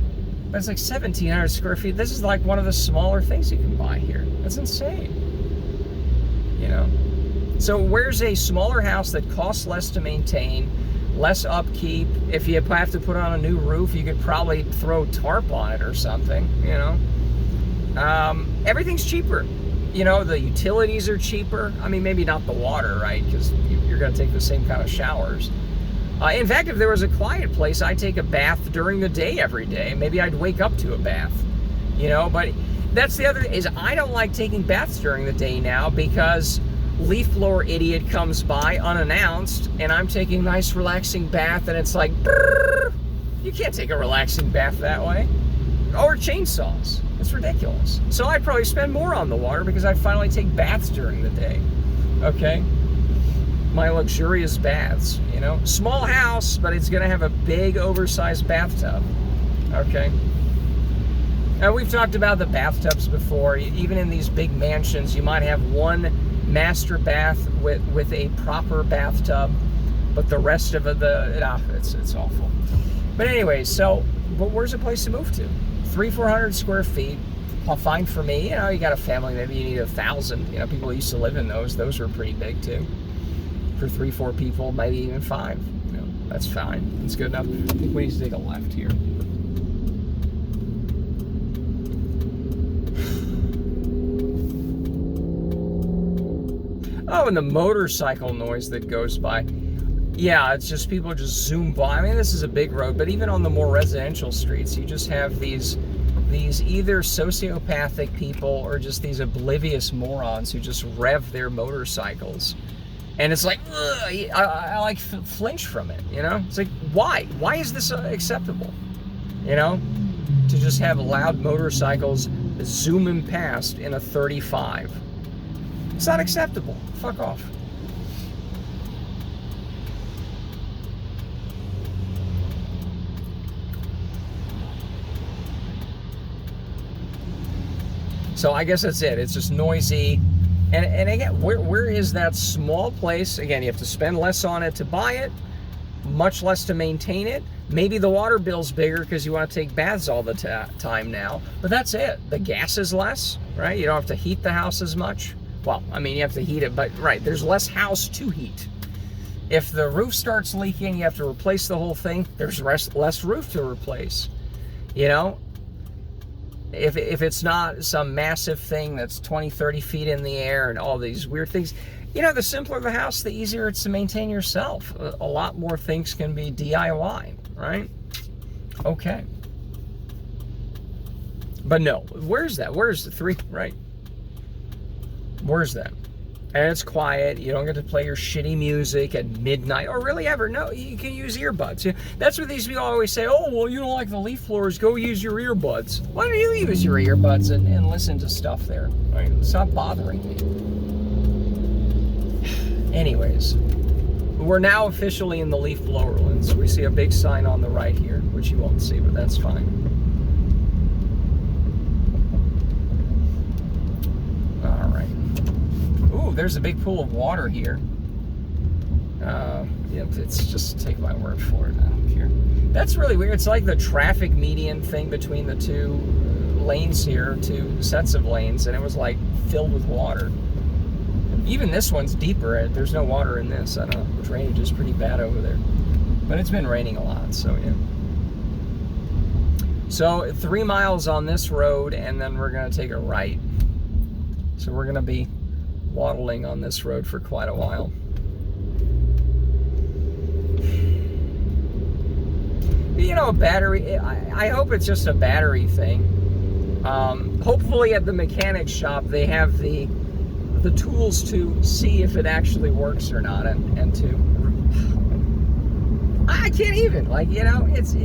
But it's like 1,700 square feet. This is like one of the smaller things you can buy here. That's insane. You know, so where's a smaller house that costs less to maintain, less upkeep? If you have to put on a new roof, you could probably throw tarp on it or something, you know. Everything's cheaper. You know, the utilities are cheaper. I mean, maybe not the water, right? Because you're going to take the same kind of showers. In fact, if there was a quiet place, I'd take a bath during the day every day. Maybe I'd wake up to a bath, you know. But that's the other, is I don't like taking baths during the day now because leaf blower idiot comes by unannounced, and I'm taking a nice relaxing bath, and it's like, brrr, you can't take a relaxing bath that way. Or chainsaws. It's ridiculous. So I'd probably spend more on the water because I finally take baths during the day. Okay? My luxurious baths, you know? Small house, but it's going to have a big, oversized bathtub. Okay? Now, we've talked about the bathtubs before. Even in these big mansions, you might have one master bath with a proper bathtub, but the rest of it's awful. But anyway, but where's a place to move to? 300-400 square feet, fine for me. You know, you got a family, maybe you need 1,000. You know, people used to live in those. Those were pretty big too. For 3-4 people, maybe even 5. You know, that's fine. That's good enough. I think we need to take a left here. Oh, and the motorcycle noise that goes by. Yeah, it's just people just zoom by. I mean, this is a big road, but even on the more residential streets, you just have these either sociopathic people or just these oblivious morons who just rev their motorcycles. And it's like, ugh, I like flinch from it, you know? It's like, why? Why is this acceptable? You know? To just have loud motorcycles zooming past in a 35. It's not acceptable. Fuck off. So I guess that's it. It's just noisy. And again, where is that small place? Again, you have to spend less on it to buy it, much less to maintain it. Maybe the water bill's bigger because you want to take baths all the time now. But that's it. The gas is less, right? You don't have to heat the house as much. Well, I mean, you have to heat it, but right, there's less house to heat. If the roof starts leaking, you have to replace the whole thing. There's less roof to replace, you know? If it's not some massive thing that's 20, 30 feet in the air and all these weird things, you know, the simpler the house, the easier it's to maintain yourself. A lot more things can be DIY, right? Okay. But no, where's that? Where's the 3, right? Where's that? And it's quiet. You don't get to play your shitty music at midnight or really ever. No, you can use earbuds. That's what these people always say. Oh, well, you don't like the leaf blowers. Go use your earbuds. Why don't you use your earbuds and listen to stuff there? Right? Stop bothering me. Anyways, we're now officially in the leaf blower lands. We see a big sign on the right here, which you won't see, but that's fine. There's a big pool of water here. Yeah, it's just, take my word for it. I don't care. That's really weird. It's like the traffic median thing between the 2 lanes here, 2 sets of lanes, and it was like filled with water. Even this one's deeper. There's no water in this. I don't know. The drainage is pretty bad over there. But it's been raining a lot, so yeah. So 3 miles on this road, and then we're going to take a right. So we're going to be waddling on this road for quite a while. You know, a battery, I hope it's just a battery thing. Hopefully at the mechanic shop they have the tools to see if it actually works or not, and to, I can't even, like, you know, it's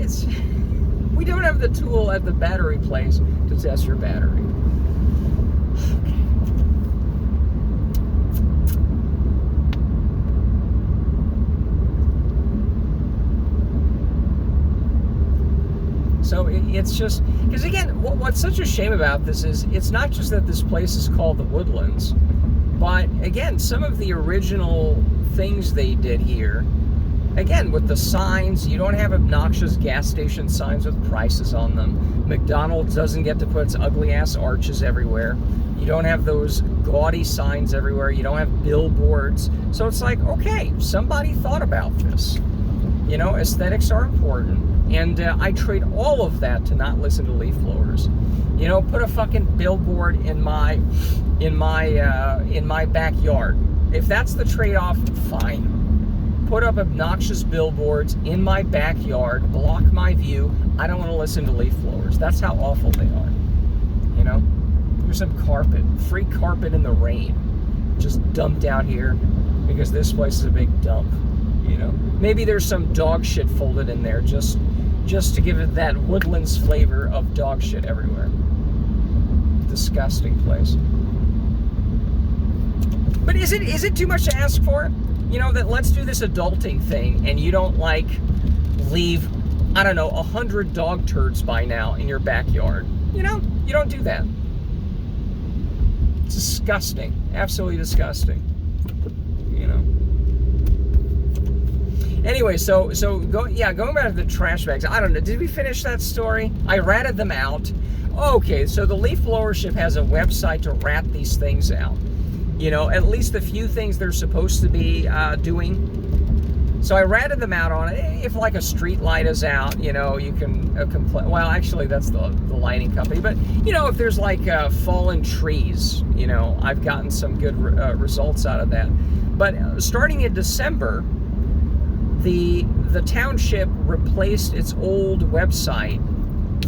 we don't have the tool at the battery place to test your battery. So it's just, because again, what's such a shame about this is it's not just that this place is called the Woodlands, but again, some of the original things they did here, again, with the signs, you don't have obnoxious gas station signs with prices on them. McDonald's doesn't get to put its ugly ass arches everywhere. You don't have those gaudy signs everywhere. You don't have billboards. So it's like, okay, somebody thought about this. You know, aesthetics are important. And I trade all of that to not listen to leaf blowers. You know, put a fucking billboard in my backyard. If that's the trade-off, fine. put up obnoxious billboards in my backyard, block my view. I don't want to listen to leaf blowers. That's how awful they are. You know? There's some carpet, free carpet in the rain, just dumped out here because this place is a big dump. You know? Maybe there's some dog shit folded in there just to give it that woodlands flavor of dog shit everywhere. Disgusting place. But is it too much to ask for? You know, that let's do this adulting thing and you don't like leave, I don't know, 100 dog turds by now in your backyard. You know, you don't do that. It's disgusting. Absolutely disgusting. You know. Anyway, going back to the trash bags. I don't know. Did we finish that story? I ratted them out. Okay, so the leaf blowership has a website to rat these things out. You know, at least the few things they're supposed to be doing. So I ratted them out on it. If like a street light is out, you know, you can complain. Well, actually, that's the lighting company. But, you know, if there's like fallen trees, you know, I've gotten some good results out of that. But starting in December, the township replaced its old website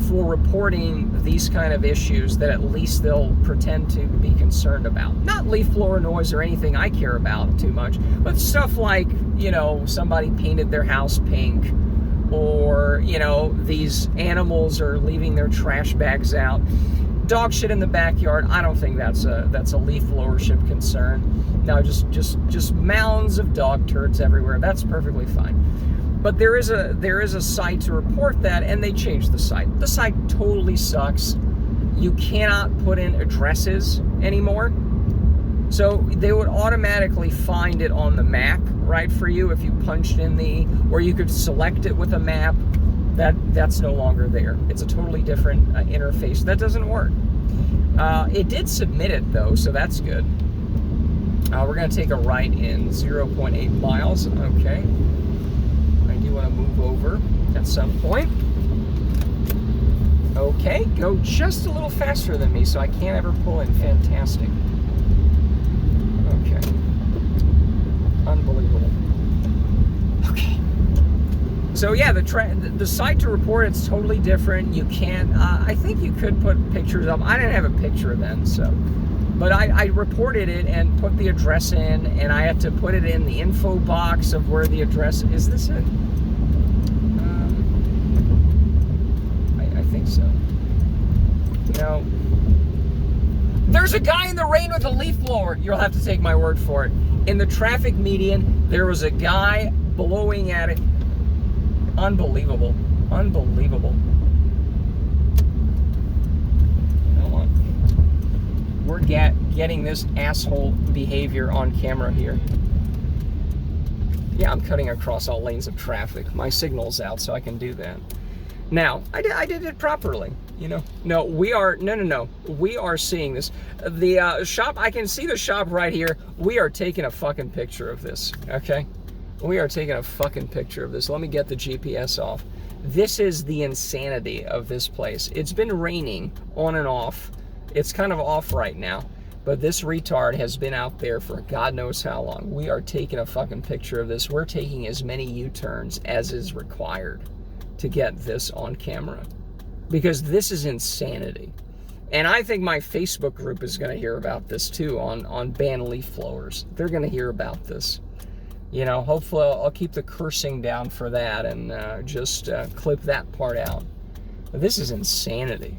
for reporting these kind of issues that at least they'll pretend to be concerned about. Not leaf blower noise or anything I care about too much, but stuff like, you know, somebody painted their house pink, or, you know, these animals are leaving their trash bags out. Dog shit in the backyard, I don't think that's a leaf blowership concern. No, just mounds of dog turds everywhere. That's perfectly fine. But there is a site to report that, and they changed the site. The site totally sucks. You cannot put in addresses anymore. So they would automatically find it on the map, right, for you if you punched in or you could select it with a map. That's no longer there. It's a totally different interface. That doesn't work. It did submit it though, so that's good. We're going to take a right in 0.8 miles. Okay. I do want to move over at some point. Okay, go just a little faster than me so I can't ever pull in. Fantastic. Okay. Unbelievable. Okay. So yeah, the site to report, it's totally different. You can't, I think you could put pictures up. I didn't have a picture then, so. But I reported it and put the address in, and I had to put it in the info box of where the address, is this it? I think so. You know, there's a guy in the rain with a leaf blower. You'll have to take my word for it. In the traffic median, there was a guy blowing at it. Unbelievable. Unbelievable. We're getting this asshole behavior on camera here. Yeah, I'm cutting across all lanes of traffic. My signal's out, so I can do that. Now, I did it properly, you know. No, we are seeing this. The shop, I can see the shop right here. We are taking a fucking picture of this, okay? We are taking a fucking picture of this. Let me get the GPS off. This is the insanity of this place. It's been raining on and off. It's kind of off right now, but this retard has been out there for God knows how long. We are taking a fucking picture of this. We're taking as many U-turns as is required to get this on camera, because this is insanity. And I think my Facebook group is going to hear about this too on ban leaf blowers. They're going to hear about this. You know, hopefully I'll keep the cursing down for that and just clip that part out. But this is insanity.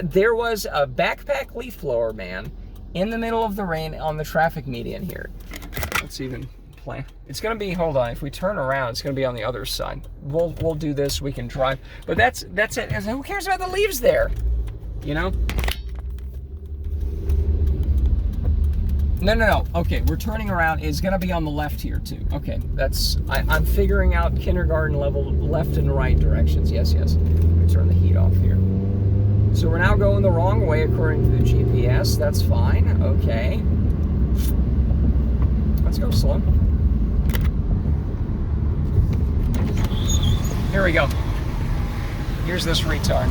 There was a backpack leaf blower man in the middle of the rain on the traffic median here. Let's even play. It's going to be, hold on, if we turn around, it's going to be on the other side. We'll do this, we can drive. But that's it. Who cares about the leaves there? You know? No. Okay, we're turning around. It's going to be on the left here, too. Okay, I'm figuring out kindergarten level left and right directions. Yes. Let me turn the heat off here. So we're now going the wrong way according to the GPS. That's fine. Okay. Let's go slow. Here we go. Here's this retard.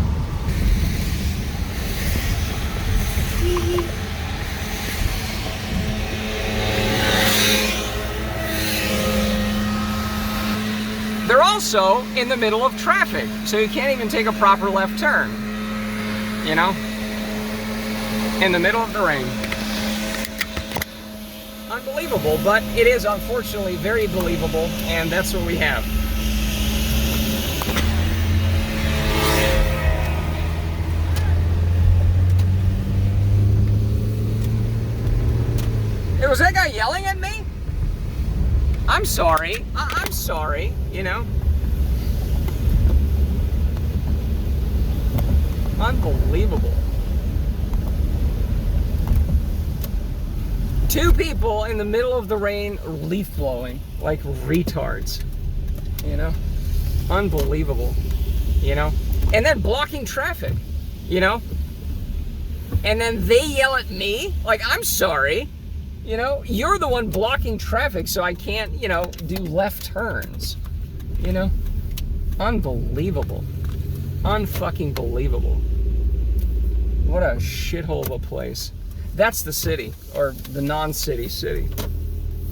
They're also in the middle of traffic, so you can't even take a proper left turn. You know? In the middle of the rain. Unbelievable, but it is unfortunately very believable, and that's what we have. Hey, was that guy yelling at me? I'm sorry. I'm sorry, you know? Unbelievable. 2 people in the middle of the rain leaf blowing like retards, you know? Unbelievable, you know? And then blocking traffic, you know? And then they yell at me like, I'm sorry, you know? You're the one blocking traffic, so I can't, you know, do left turns, you know? Unbelievable. Unfucking believable. What a shithole of a place. That's the city, or the non-city city,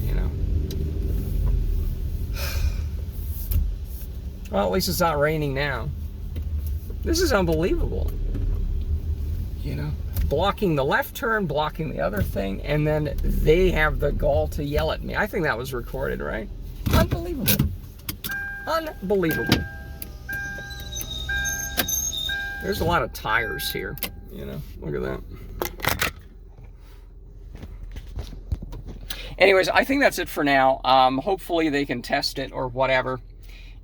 you know. Well, at least it's not raining now. This is unbelievable. You know, blocking the left turn, blocking the other thing, and then they have the gall to yell at me. I think that was recorded, right? Unbelievable. Unbelievable. There's a lot of tires here, you know. Look at that. Anyways, I think that's it for now. Hopefully they can test it or whatever.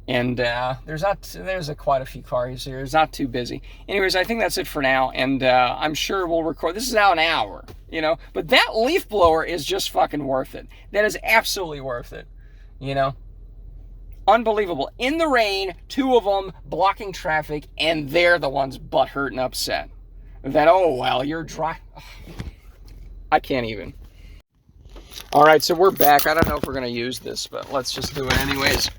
And there's quite a few cars here. It's not too busy. Anyways, I think that's it for now. And I'm sure we'll record. This is now an hour, you know. But that leaf blower is just fucking worth it. That is absolutely worth it, you know. Unbelievable. In the rain, 2 of them blocking traffic, and they're the ones butthurt and upset. That, oh, well, you're dry. I can't even. All right, so we're back. I don't know if we're going to use this, but let's just do it anyways.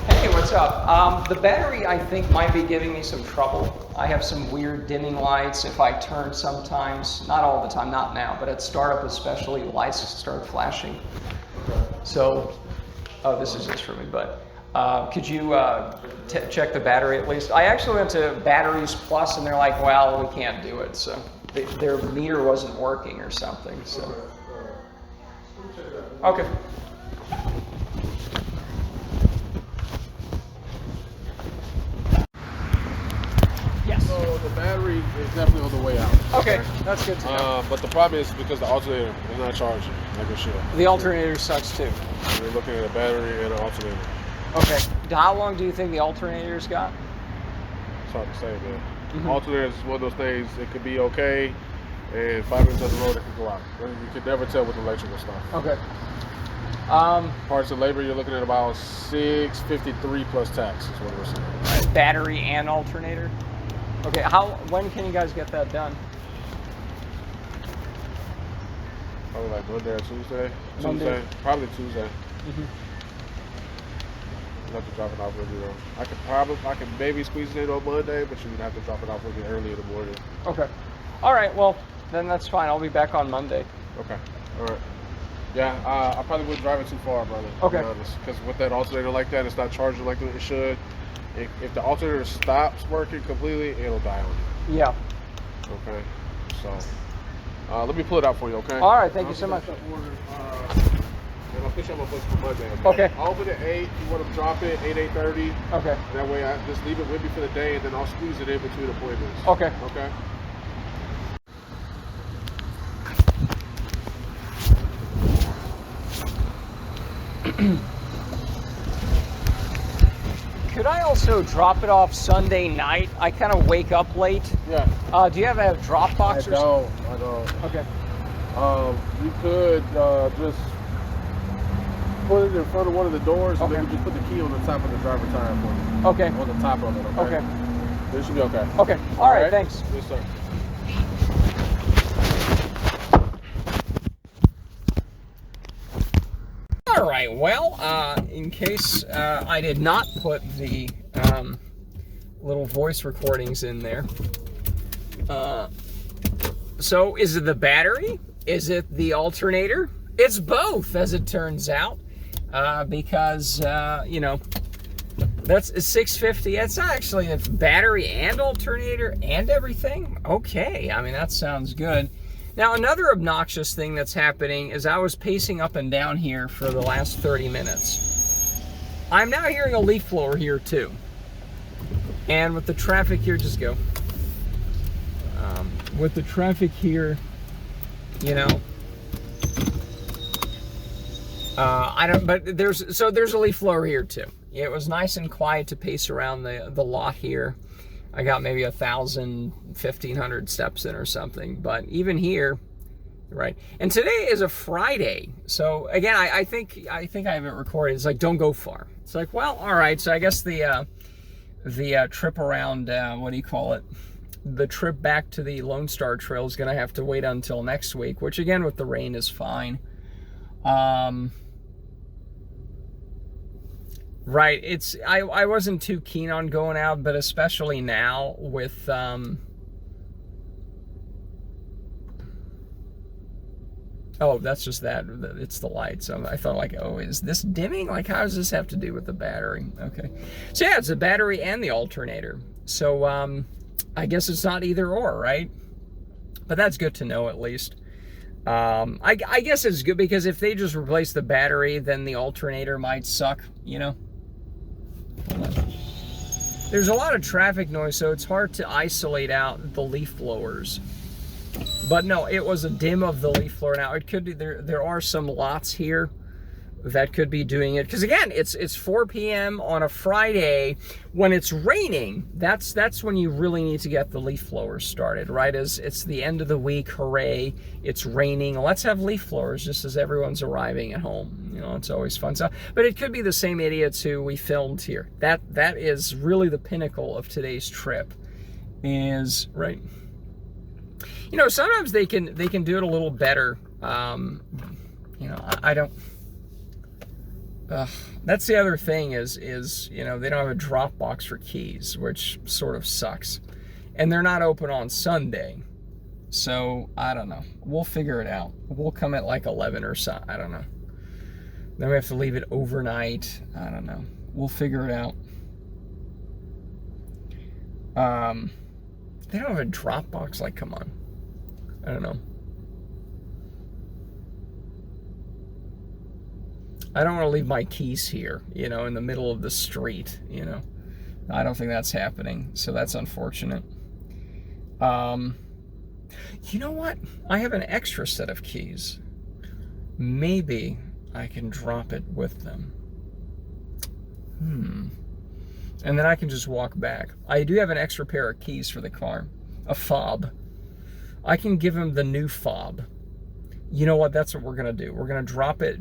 Hey, what's up? The battery, I think, might be giving me some trouble. I have some weird dimming lights if I turn sometimes. Not all the time, not now, but at startup especially, lights start flashing. So, oh, this is just for me, but could you check the battery at least? I actually went to Batteries Plus, and they're like, well, we can't do it. So their meter wasn't working or something. So, okay. So the battery is definitely on the way out. Okay, that's good to know. But the problem is because the alternator is not charging like it should. The alternator sucks too. We're looking at a battery and an alternator. Okay. How long do you think the alternator's got? It's hard to say, man. Alternator is one of those things. It could be okay, and 5 minutes down the road it could go out. You could never tell with electrical stuff. Okay. Parts and labor, you're looking at about $653 plus tax is what we're saying. Battery and alternator. Okay, when can you guys get that done? Probably like Monday or Tuesday. Monday. Probably Tuesday. You have to drop it off with you though. I could maybe squeeze it in on Monday, but you would have to drop it off with me early in the morning. Okay. All right, well, then that's fine. I'll be back on Monday. Okay. All right. Yeah, I probably wouldn't drive it too far, brother. Okay. To be honest, because with that alternator like that, it's not charging like it should. If the alternator stops working completely, it'll die on you. Yeah. Okay. So, let me pull it out for you, okay? All right, thank you so much. And I'll push on my books for Monday, okay? Okay. I'll open at 8. You want to drop it, 8:30. Okay. That way I just leave it with me for the day, and then I'll squeeze it in between appointments. Okay. Okay? Could I also drop it off Sunday night? I kind of wake up late. Yeah. Do you have a drop box or something? I don't. Okay. You could just put it in front of one of the doors, and Okay. maybe just put the key on the top of the driver tire for you. Okay. On the top of it, okay? Okay. This should be okay. Okay. All right, thanks. Yes, sir. All right, well, in case I did not put the little voice recordings in there. So is it the battery? Is it the alternator? It's both, as it turns out, because, you know, that's $650. It's actually a battery and alternator and everything. Okay, I mean, that sounds good. Now, another obnoxious thing that's happening is I was pacing up and down here for the last 30 minutes. I'm now hearing a leaf blower here, too. And with the traffic here, just go. With the traffic here, you know, but there's a leaf blower here, too. It was nice and quiet to pace around the lot here. I got maybe 1,000, 1,500 steps in or something. But even here, right? And today is a Friday. So again, I think I have it recorded. It's like, don't go far. It's like, well, all right. So I guess the trip around, what do you call it? The trip back to the Lone Star Trail is going to have to wait until next week, which again, with the rain is fine. Right, I wasn't too keen on going out, but especially now with oh, that's just that, it's the light. So I thought, like, oh, is this dimming? Like, how does this have to do with the battery? Okay, so yeah, it's the battery and the alternator. So I guess it's not either or, right? But that's good to know, at least. I guess it's good, because if they just replace the battery, then the alternator might suck, you know? There's a lot of traffic noise, so it's hard to isolate out the leaf blowers. But no, it was a dim of the leaf blower. Now, it could be, there are some lots here that could be doing it, because again, it's 4 p.m. on a Friday when it's raining. That's when you really need to get the leaf blowers started, right? As it's the end of the week, hooray, it's raining, let's have leaf blowers just as everyone's arriving at home. You know, it's always fun stuff. But it could be the same idiots who we filmed here. That is really the pinnacle of today's trip, is right. You know, sometimes they can do it a little better. You know, I don't. That's the other thing is, you know, they don't have a drop box for keys, which sort of sucks. And they're not open on Sunday. So, I don't know. We'll figure it out. We'll come at like 11 or so. I don't know. Then we have to leave it overnight. I don't know. We'll figure it out. They don't have a drop box. Like, come on. I don't know. I don't want to leave my keys here, you know, in the middle of the street, you know. I don't think that's happening, so that's unfortunate. You know what? I have an extra set of keys. Maybe I can drop it with them. And then I can just walk back. I do have an extra pair of keys for the car. A fob. I can give him the new fob. You know what? That's what we're going to do. We're going to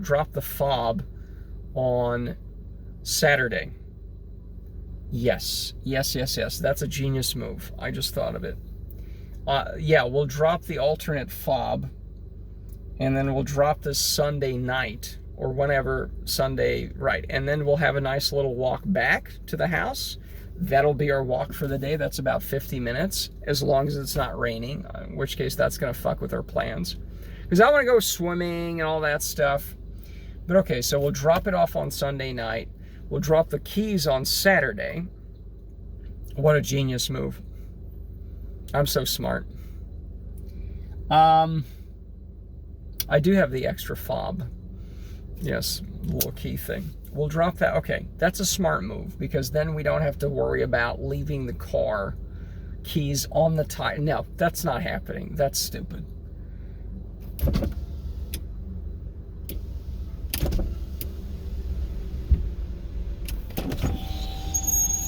drop the fob on Saturday. Yes. That's a genius move. I just thought of it. Yeah, we'll drop the alternate fob, and then we'll drop this Sunday night, or whenever Sunday, right. And then we'll have a nice little walk back to the house. That'll be our walk for the day. That's about 50 minutes, as long as it's not raining, in which case that's going to fuck with our plans. Because I want to go swimming and all that stuff. But okay, so we'll drop it off on Sunday night. We'll drop the keys on Saturday. What a genius move. I'm so smart. I do have the extra fob. Yes, little key thing. We'll drop that. Okay, that's a smart move, because then we don't have to worry about leaving the car keys on the tire. No, that's not happening. That's stupid.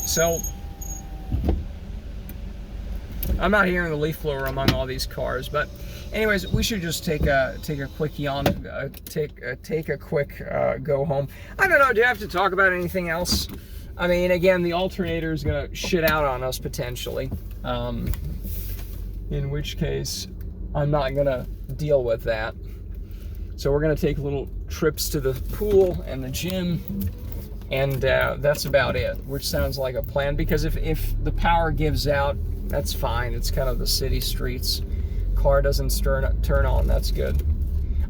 So, I'm not hearing the leaf blower among all these cars, but anyways, we should just take a quick yawn, take a quick go home. I don't know. Do you have to talk about anything else? I mean, again, the alternator is gonna shit out on us potentially. In which case, I'm not gonna deal with that. So we're going to take little trips to the pool and the gym, and that's about it, which sounds like a plan, because if the power gives out, that's fine. It's kind of the city streets. Car doesn't turn on, that's good.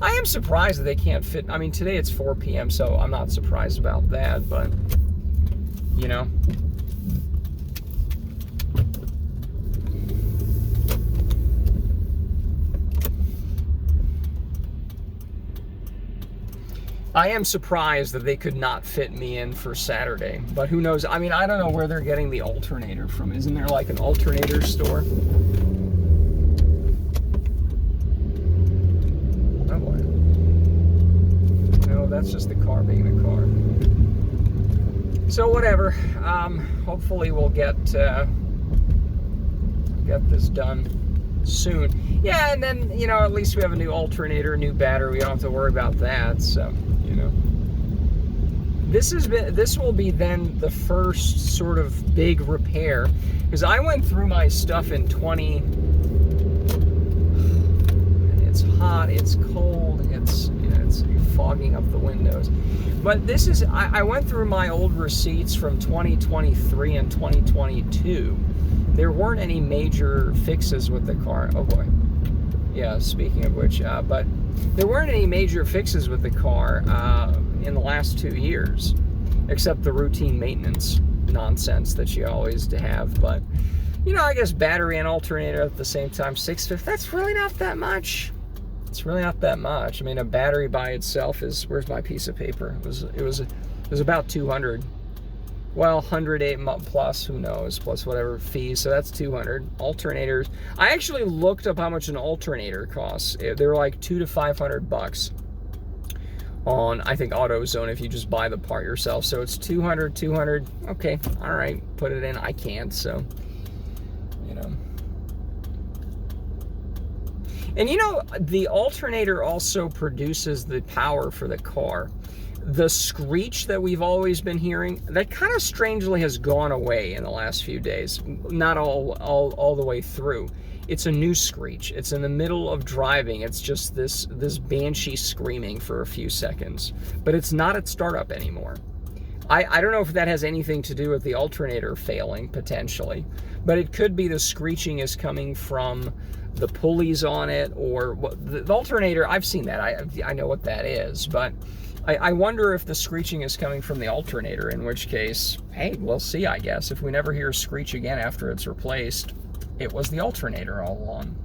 I am surprised that they can't fit. I mean, today it's 4 p.m., so I'm not surprised about that, but, you know. I am surprised that they could not fit me in for Saturday, but who knows? I mean, I don't know where they're getting the alternator from. Isn't there like an alternator store? Oh boy. No, that's just the car being the car. So whatever. Hopefully we'll get this done soon. Yeah, and then, you know, at least we have a new alternator, a new battery. We don't have to worry about that, so... You know, this will be then the first sort of big repair, because I went through my stuff in 20. And it's hot, it's cold, it's, you know, it's fogging up the windows. But this is, I went through my old receipts from 2023 and 2022. There weren't any major fixes with the car. Oh boy. Yeah, speaking of which, but there weren't any major fixes with the car in the last 2 years, except the routine maintenance nonsense that you always have. But, you know, I guess battery and alternator at the same time, $650, that's really not that much. It's really not that much. I mean, a battery by itself is, where's my piece of paper? It was about 200. Well, 108 plus, who knows, plus whatever fees, so that's 200. Alternators, I actually looked up how much an alternator costs. They were like $200 to $500 on, I think, AutoZone if you just buy the part yourself. So it's 200, okay, all right, put it in. I can't, so, you know. And you know, the alternator also produces the power for the car. The screech that we've always been hearing, that kind of strangely has gone away in the last few days. Not all the way through. It's a new screech. It's in the middle of driving. It's just this banshee screaming for a few seconds. But it's not at startup anymore. I don't know if that has anything to do with the alternator failing, potentially. But it could be the screeching is coming from the pulleys on it, or the alternator. I've seen that. I know what that is, but I wonder if the screeching is coming from the alternator, in which case, hey, we'll see, I guess. If we never hear a screech again after it's replaced, it was the alternator all along.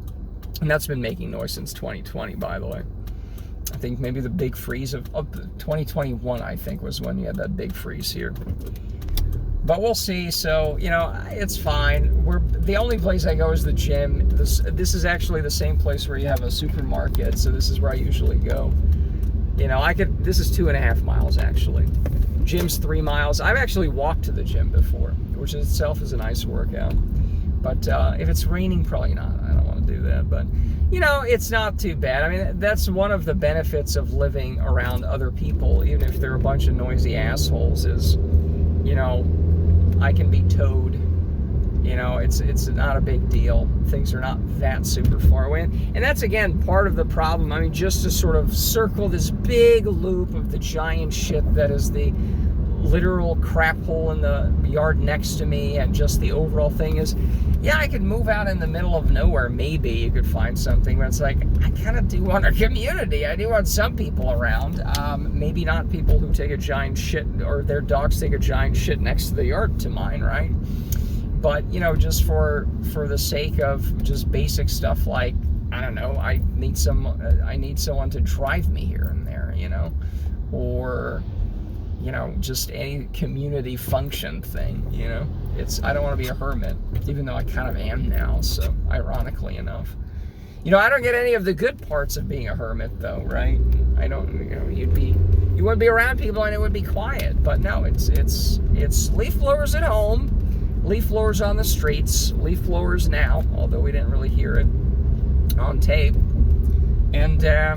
And that's been making noise since 2020, by the way. I think maybe the big freeze of 2021, I think, was when you had that big freeze here. But we'll see. So, you know, it's fine. The only place I go is the gym. This is actually the same place where you have a supermarket, so this is where I usually go. You know, this is 2.5 miles, actually. Gym's 3 miles. I've actually walked to the gym before, which in itself is a nice workout. But if it's raining, probably not. I don't want to do that. But, you know, it's not too bad. I mean, that's one of the benefits of living around other people, even if they're a bunch of noisy assholes, is, you know, I can be towed. You know, it's not a big deal. Things are not that super far away. And that's, again, part of the problem. I mean, just to sort of circle this big loop of the giant shit that is the literal crap hole in the yard next to me, and just the overall thing is, yeah, I could move out in the middle of nowhere. Maybe you could find something, but it's like, I kind of do want a community. I do want some people around. Maybe not people who take a giant shit, or their dogs take a giant shit next to the yard to mine, right? But, you know, just for the sake of just basic stuff like, I don't know, I need someone to drive me here and there, you know, or, you know, just any community function thing, you know. I don't want to be a hermit, even though I kind of am now, so ironically enough. You know, I don't get any of the good parts of being a hermit, though, right? I don't, you know, you wouldn't be around people and it would be quiet, but no, it's leaf blowers at home, leaf blowers on the streets, leaf blowers now, although we didn't really hear it on tape. And, yeah.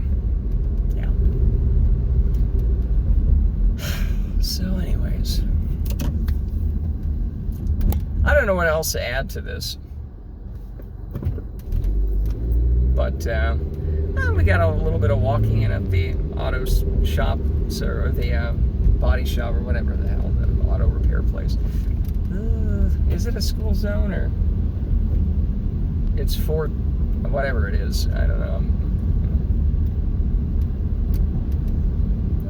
So anyways, I don't know what else to add to this. But We got a little bit of walking in at the auto shop, or the body shop, or whatever the hell, the auto repair place. Is it a school zone, or it's for whatever it is? I don't know.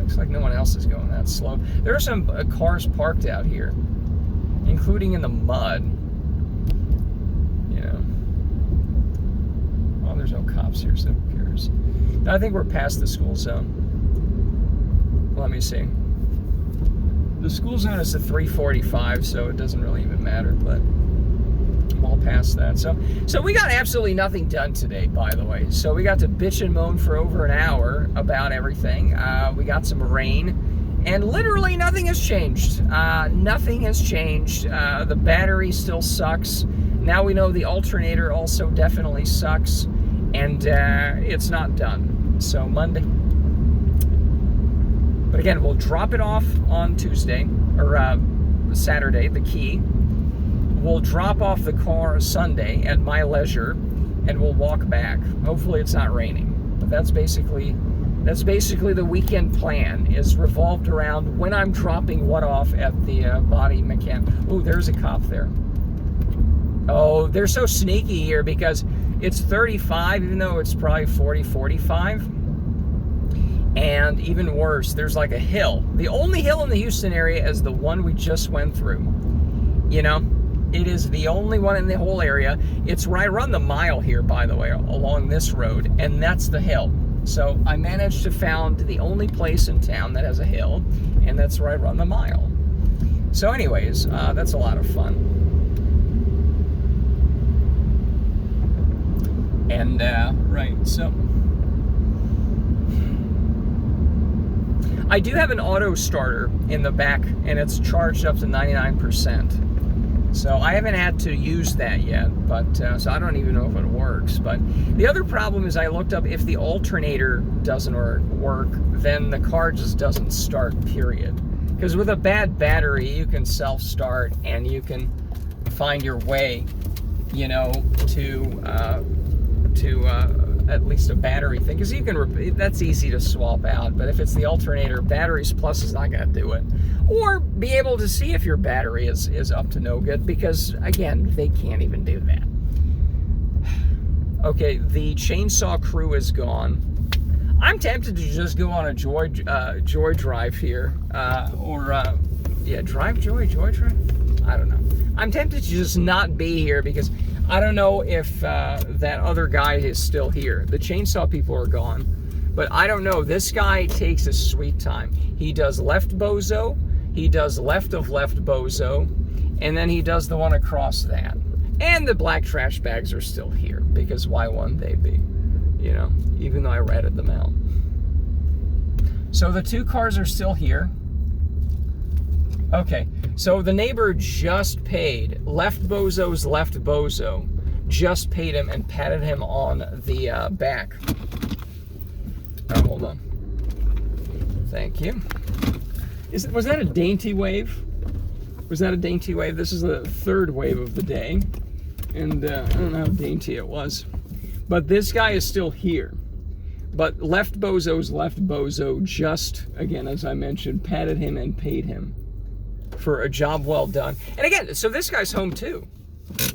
Looks like no one else is going that slow. There are some cars parked out here, including in the mud. You know. Well, there's no cops here, so who cares? I think we're past the school zone. Let me see. The school zone is at 3:45, so it doesn't really even matter, but I'm all past that. So we got absolutely nothing done today, by the way. So we got to bitch and moan for over an hour about everything. We got some rain, and literally nothing has changed. Nothing has changed. The battery still sucks. Now we know the alternator also definitely sucks, and it's not done. So Monday. But again, we'll drop it off on Tuesday, or Saturday, the key. We'll drop off the car Sunday at my leisure, and we'll walk back. Hopefully it's not raining. But that's basically the weekend plan, is revolved around when I'm dropping what off at the body mechanic. Oh, there's a cop there. Oh, they're so sneaky here because it's 35, even though it's probably 40, 45. And even worse, there's like a hill. The only hill in the Houston area is the one we just went through. You know, it is the only one in the whole area. It's where I run the mile here, by the way, along this road, and that's the hill. So I managed to found the only place in town that has a hill, and that's where I run the mile. So anyways, that's a lot of fun. And, right, so I do have an auto starter in the back, and it's charged up to 99%. So I haven't had to use that yet, but so I don't even know if it works. But the other problem is I looked up, if the alternator doesn't work, then the car just doesn't start, period. Because with a bad battery, you can self-start, and you can find your way, you know, to at least a battery thing, because you can, that's easy to swap out. But if it's the alternator, batteries plus is not going to do it. Or be able to see if your battery is up to no good, because again, they can't even do that. Okay, the chainsaw crew is gone. I'm tempted to just go on a joy drive here, yeah, drive. I don't know. I'm tempted to just not be here because I don't know if that other guy is still here. The chainsaw people are gone, but I don't know. This guy takes a sweet time. He does left bozo, he does left of left bozo, and then he does the one across that. And the black trash bags are still here, because why wouldn't they be? You know, even though I ratted them out. So the two cars are still here. Okay, so the neighbor just paid, left bozo's left bozo, just paid him and patted him on the back. Oh, hold on. Thank you. Was that a dainty wave? Was that a dainty wave? This is the third wave of the day, and I don't know how dainty it was. But this guy is still here. But left bozo's left bozo just, again, as I mentioned, patted him and paid him for a job well done. And again, so this guy's home too.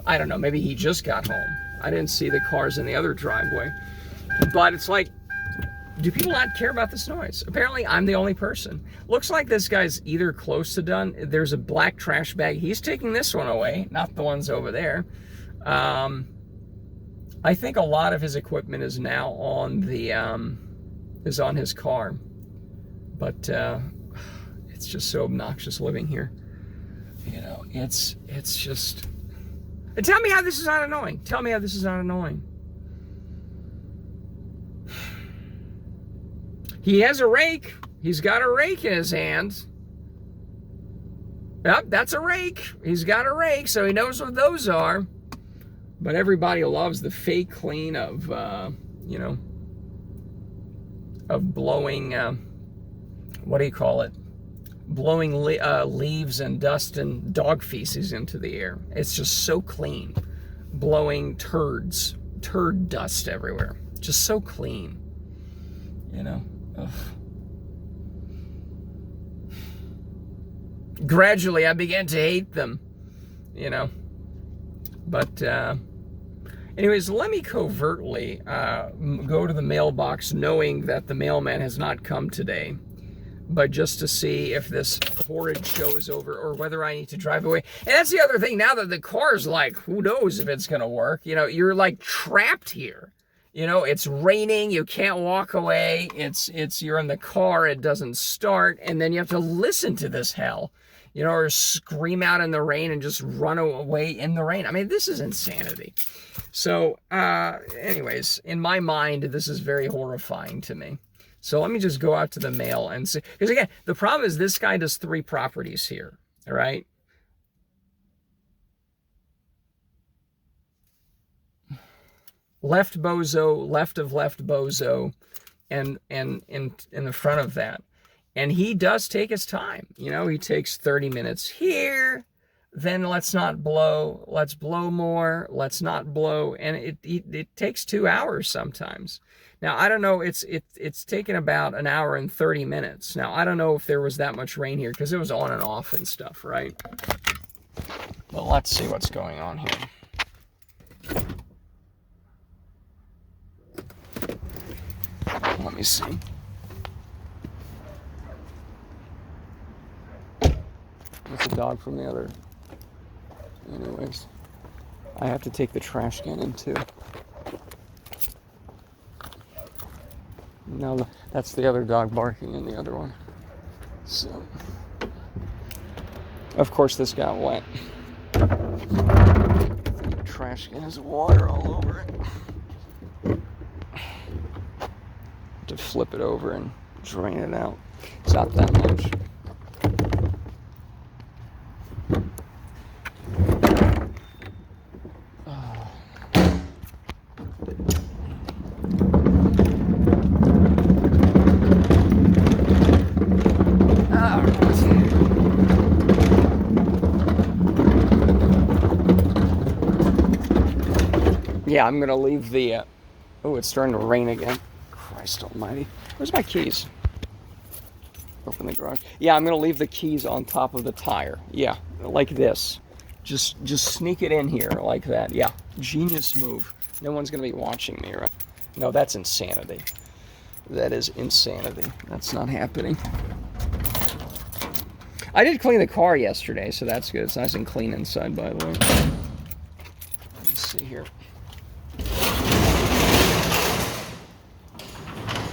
I don't know, maybe he just got home. I didn't see the cars in the other driveway. But it's like, do people not care about this noise? Apparently, I'm the only person. Looks like this guy's either close to done. There's a black trash bag. He's taking this one away, not the ones over there. I think a lot of his equipment is now on the, is on his car. But, it's just so obnoxious living here. You know, it's just... And tell me how this is not annoying. Tell me how this is not annoying. He has a rake. He's got a rake in his hands. Yep, that's a rake. He's got a rake, so he knows what those are. But everybody loves the fake clean of, you know, of blowing, what do you call it? Blowing leaves and dust and dog feces into the air. It's just so clean. Blowing turd dust everywhere. Just so clean. you know. Ugh. Gradually, I began to hate them, you know. But, anyways, let me covertly go to the mailbox knowing that the mailman has not come today, but just to see if this horrid show is over or whether I need to drive away. And that's the other thing, now that the car's like, who knows if it's going to work? You know, you're like trapped here. You know, it's raining, you can't walk away, you're in the car, it doesn't start, and then you have to listen to this hell. You know, or scream out in the rain and just run away in the rain. I mean, this is insanity. So, anyways, in my mind, this is very horrifying to me. So let me just go out to the mail and see. Because again, the problem is this guy does 3 properties here, all right? Left bozo, left of left bozo, and in the front of that. And he does take his time. You know, he takes 30 minutes here, then let's not blow, let's blow more, let's not blow. And it takes 2 hours sometimes. Now, I don't know, it's taken about 1 hour and 30 minutes. Now, I don't know if there was that much rain here because it was on and off and stuff, right? But let's see what's going on here. Let me see. It's a dog from the other. Anyways, I have to take the trash can in too. No, that's the other dog barking in the other one. So, of course, this got wet. The trash can has water all over it. To flip it over and drain it out. It's not that much. Yeah, I'm gonna leave the, oh, it's starting to rain again. Christ almighty. Where's my keys? Open the garage. Yeah, I'm gonna leave the keys on top of the tire. Yeah, like this. Just sneak it in here like that. Yeah, genius move. No one's gonna be watching me, right? No, that's insanity. That is insanity. That's not happening. I did clean the car yesterday, so that's good. It's nice and clean inside, by the way. Let's see here.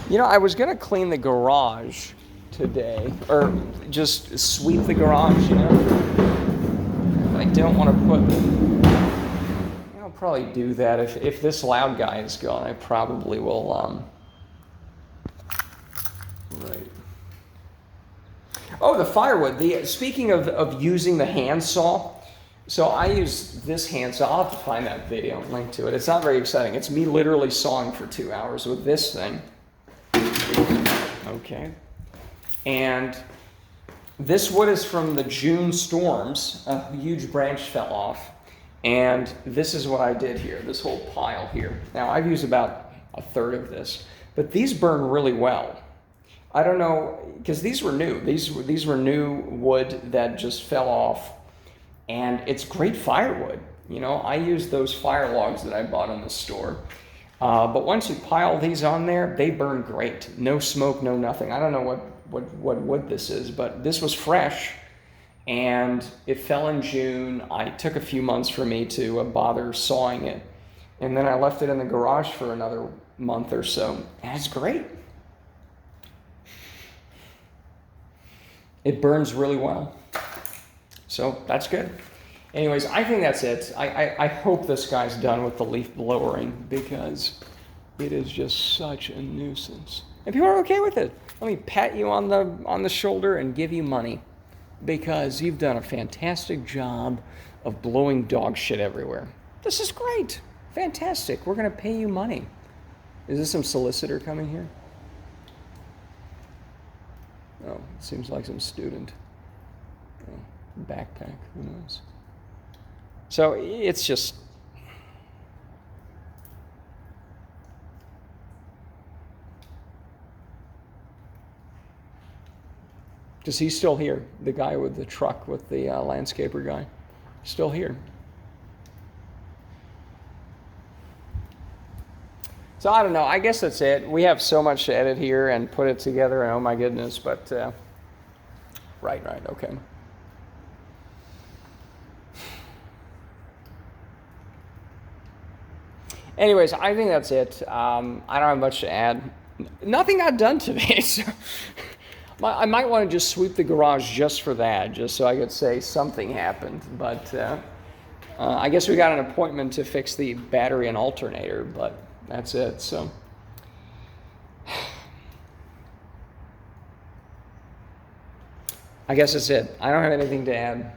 You know, I was going to clean the garage today, or just sweep the garage, you know. I don't want to put, I'll probably do that. If this loud guy is gone, I probably will, right. Oh, the firewood. Speaking of using the handsaw, so I use this handsaw. I'll have to find that video and link to it. It's not very exciting. It's me literally sawing for 2 hours with this thing. Okay. And this wood is from the June storms. A huge branch fell off. And this is what I did here, this whole pile here. Now, I've used about 1/3 of this, but these burn really well. I don't know, because these were new. These were new wood that just fell off. And it's great firewood. You know, I use those fire logs that I bought in the store. But once you pile these on there, they burn great. No smoke, no nothing. I don't know what wood this is, but this was fresh. And it fell in June. It took a few months for me to bother sawing it. And then I left it in the garage for another month or so. And it's great. It burns really well. So that's good. Anyways, I think that's it. I hope this guy's done with the leaf blowering because it is just such a nuisance. And people are okay with it. Let me pat you on the shoulder and give you money because you've done a fantastic job of blowing dog shit everywhere. This is great. Fantastic. We're going to pay you money. Is this some solicitor coming here? Oh, it seems like some student. Oh, backpack. Who knows? So it's just, Because he's still here. The guy with the truck with the landscaper guy. Still here. So I don't know. I guess that's it. We have so much to edit here and put it together, and oh my goodness. But right, okay. Anyways, I think that's it. I don't have much to add. Nothing got done today. So I might want to just sweep the garage just for that, just so I could say something happened. But I guess we got an appointment to fix the battery and alternator, but that's it. So I guess that's it. I don't have anything to add.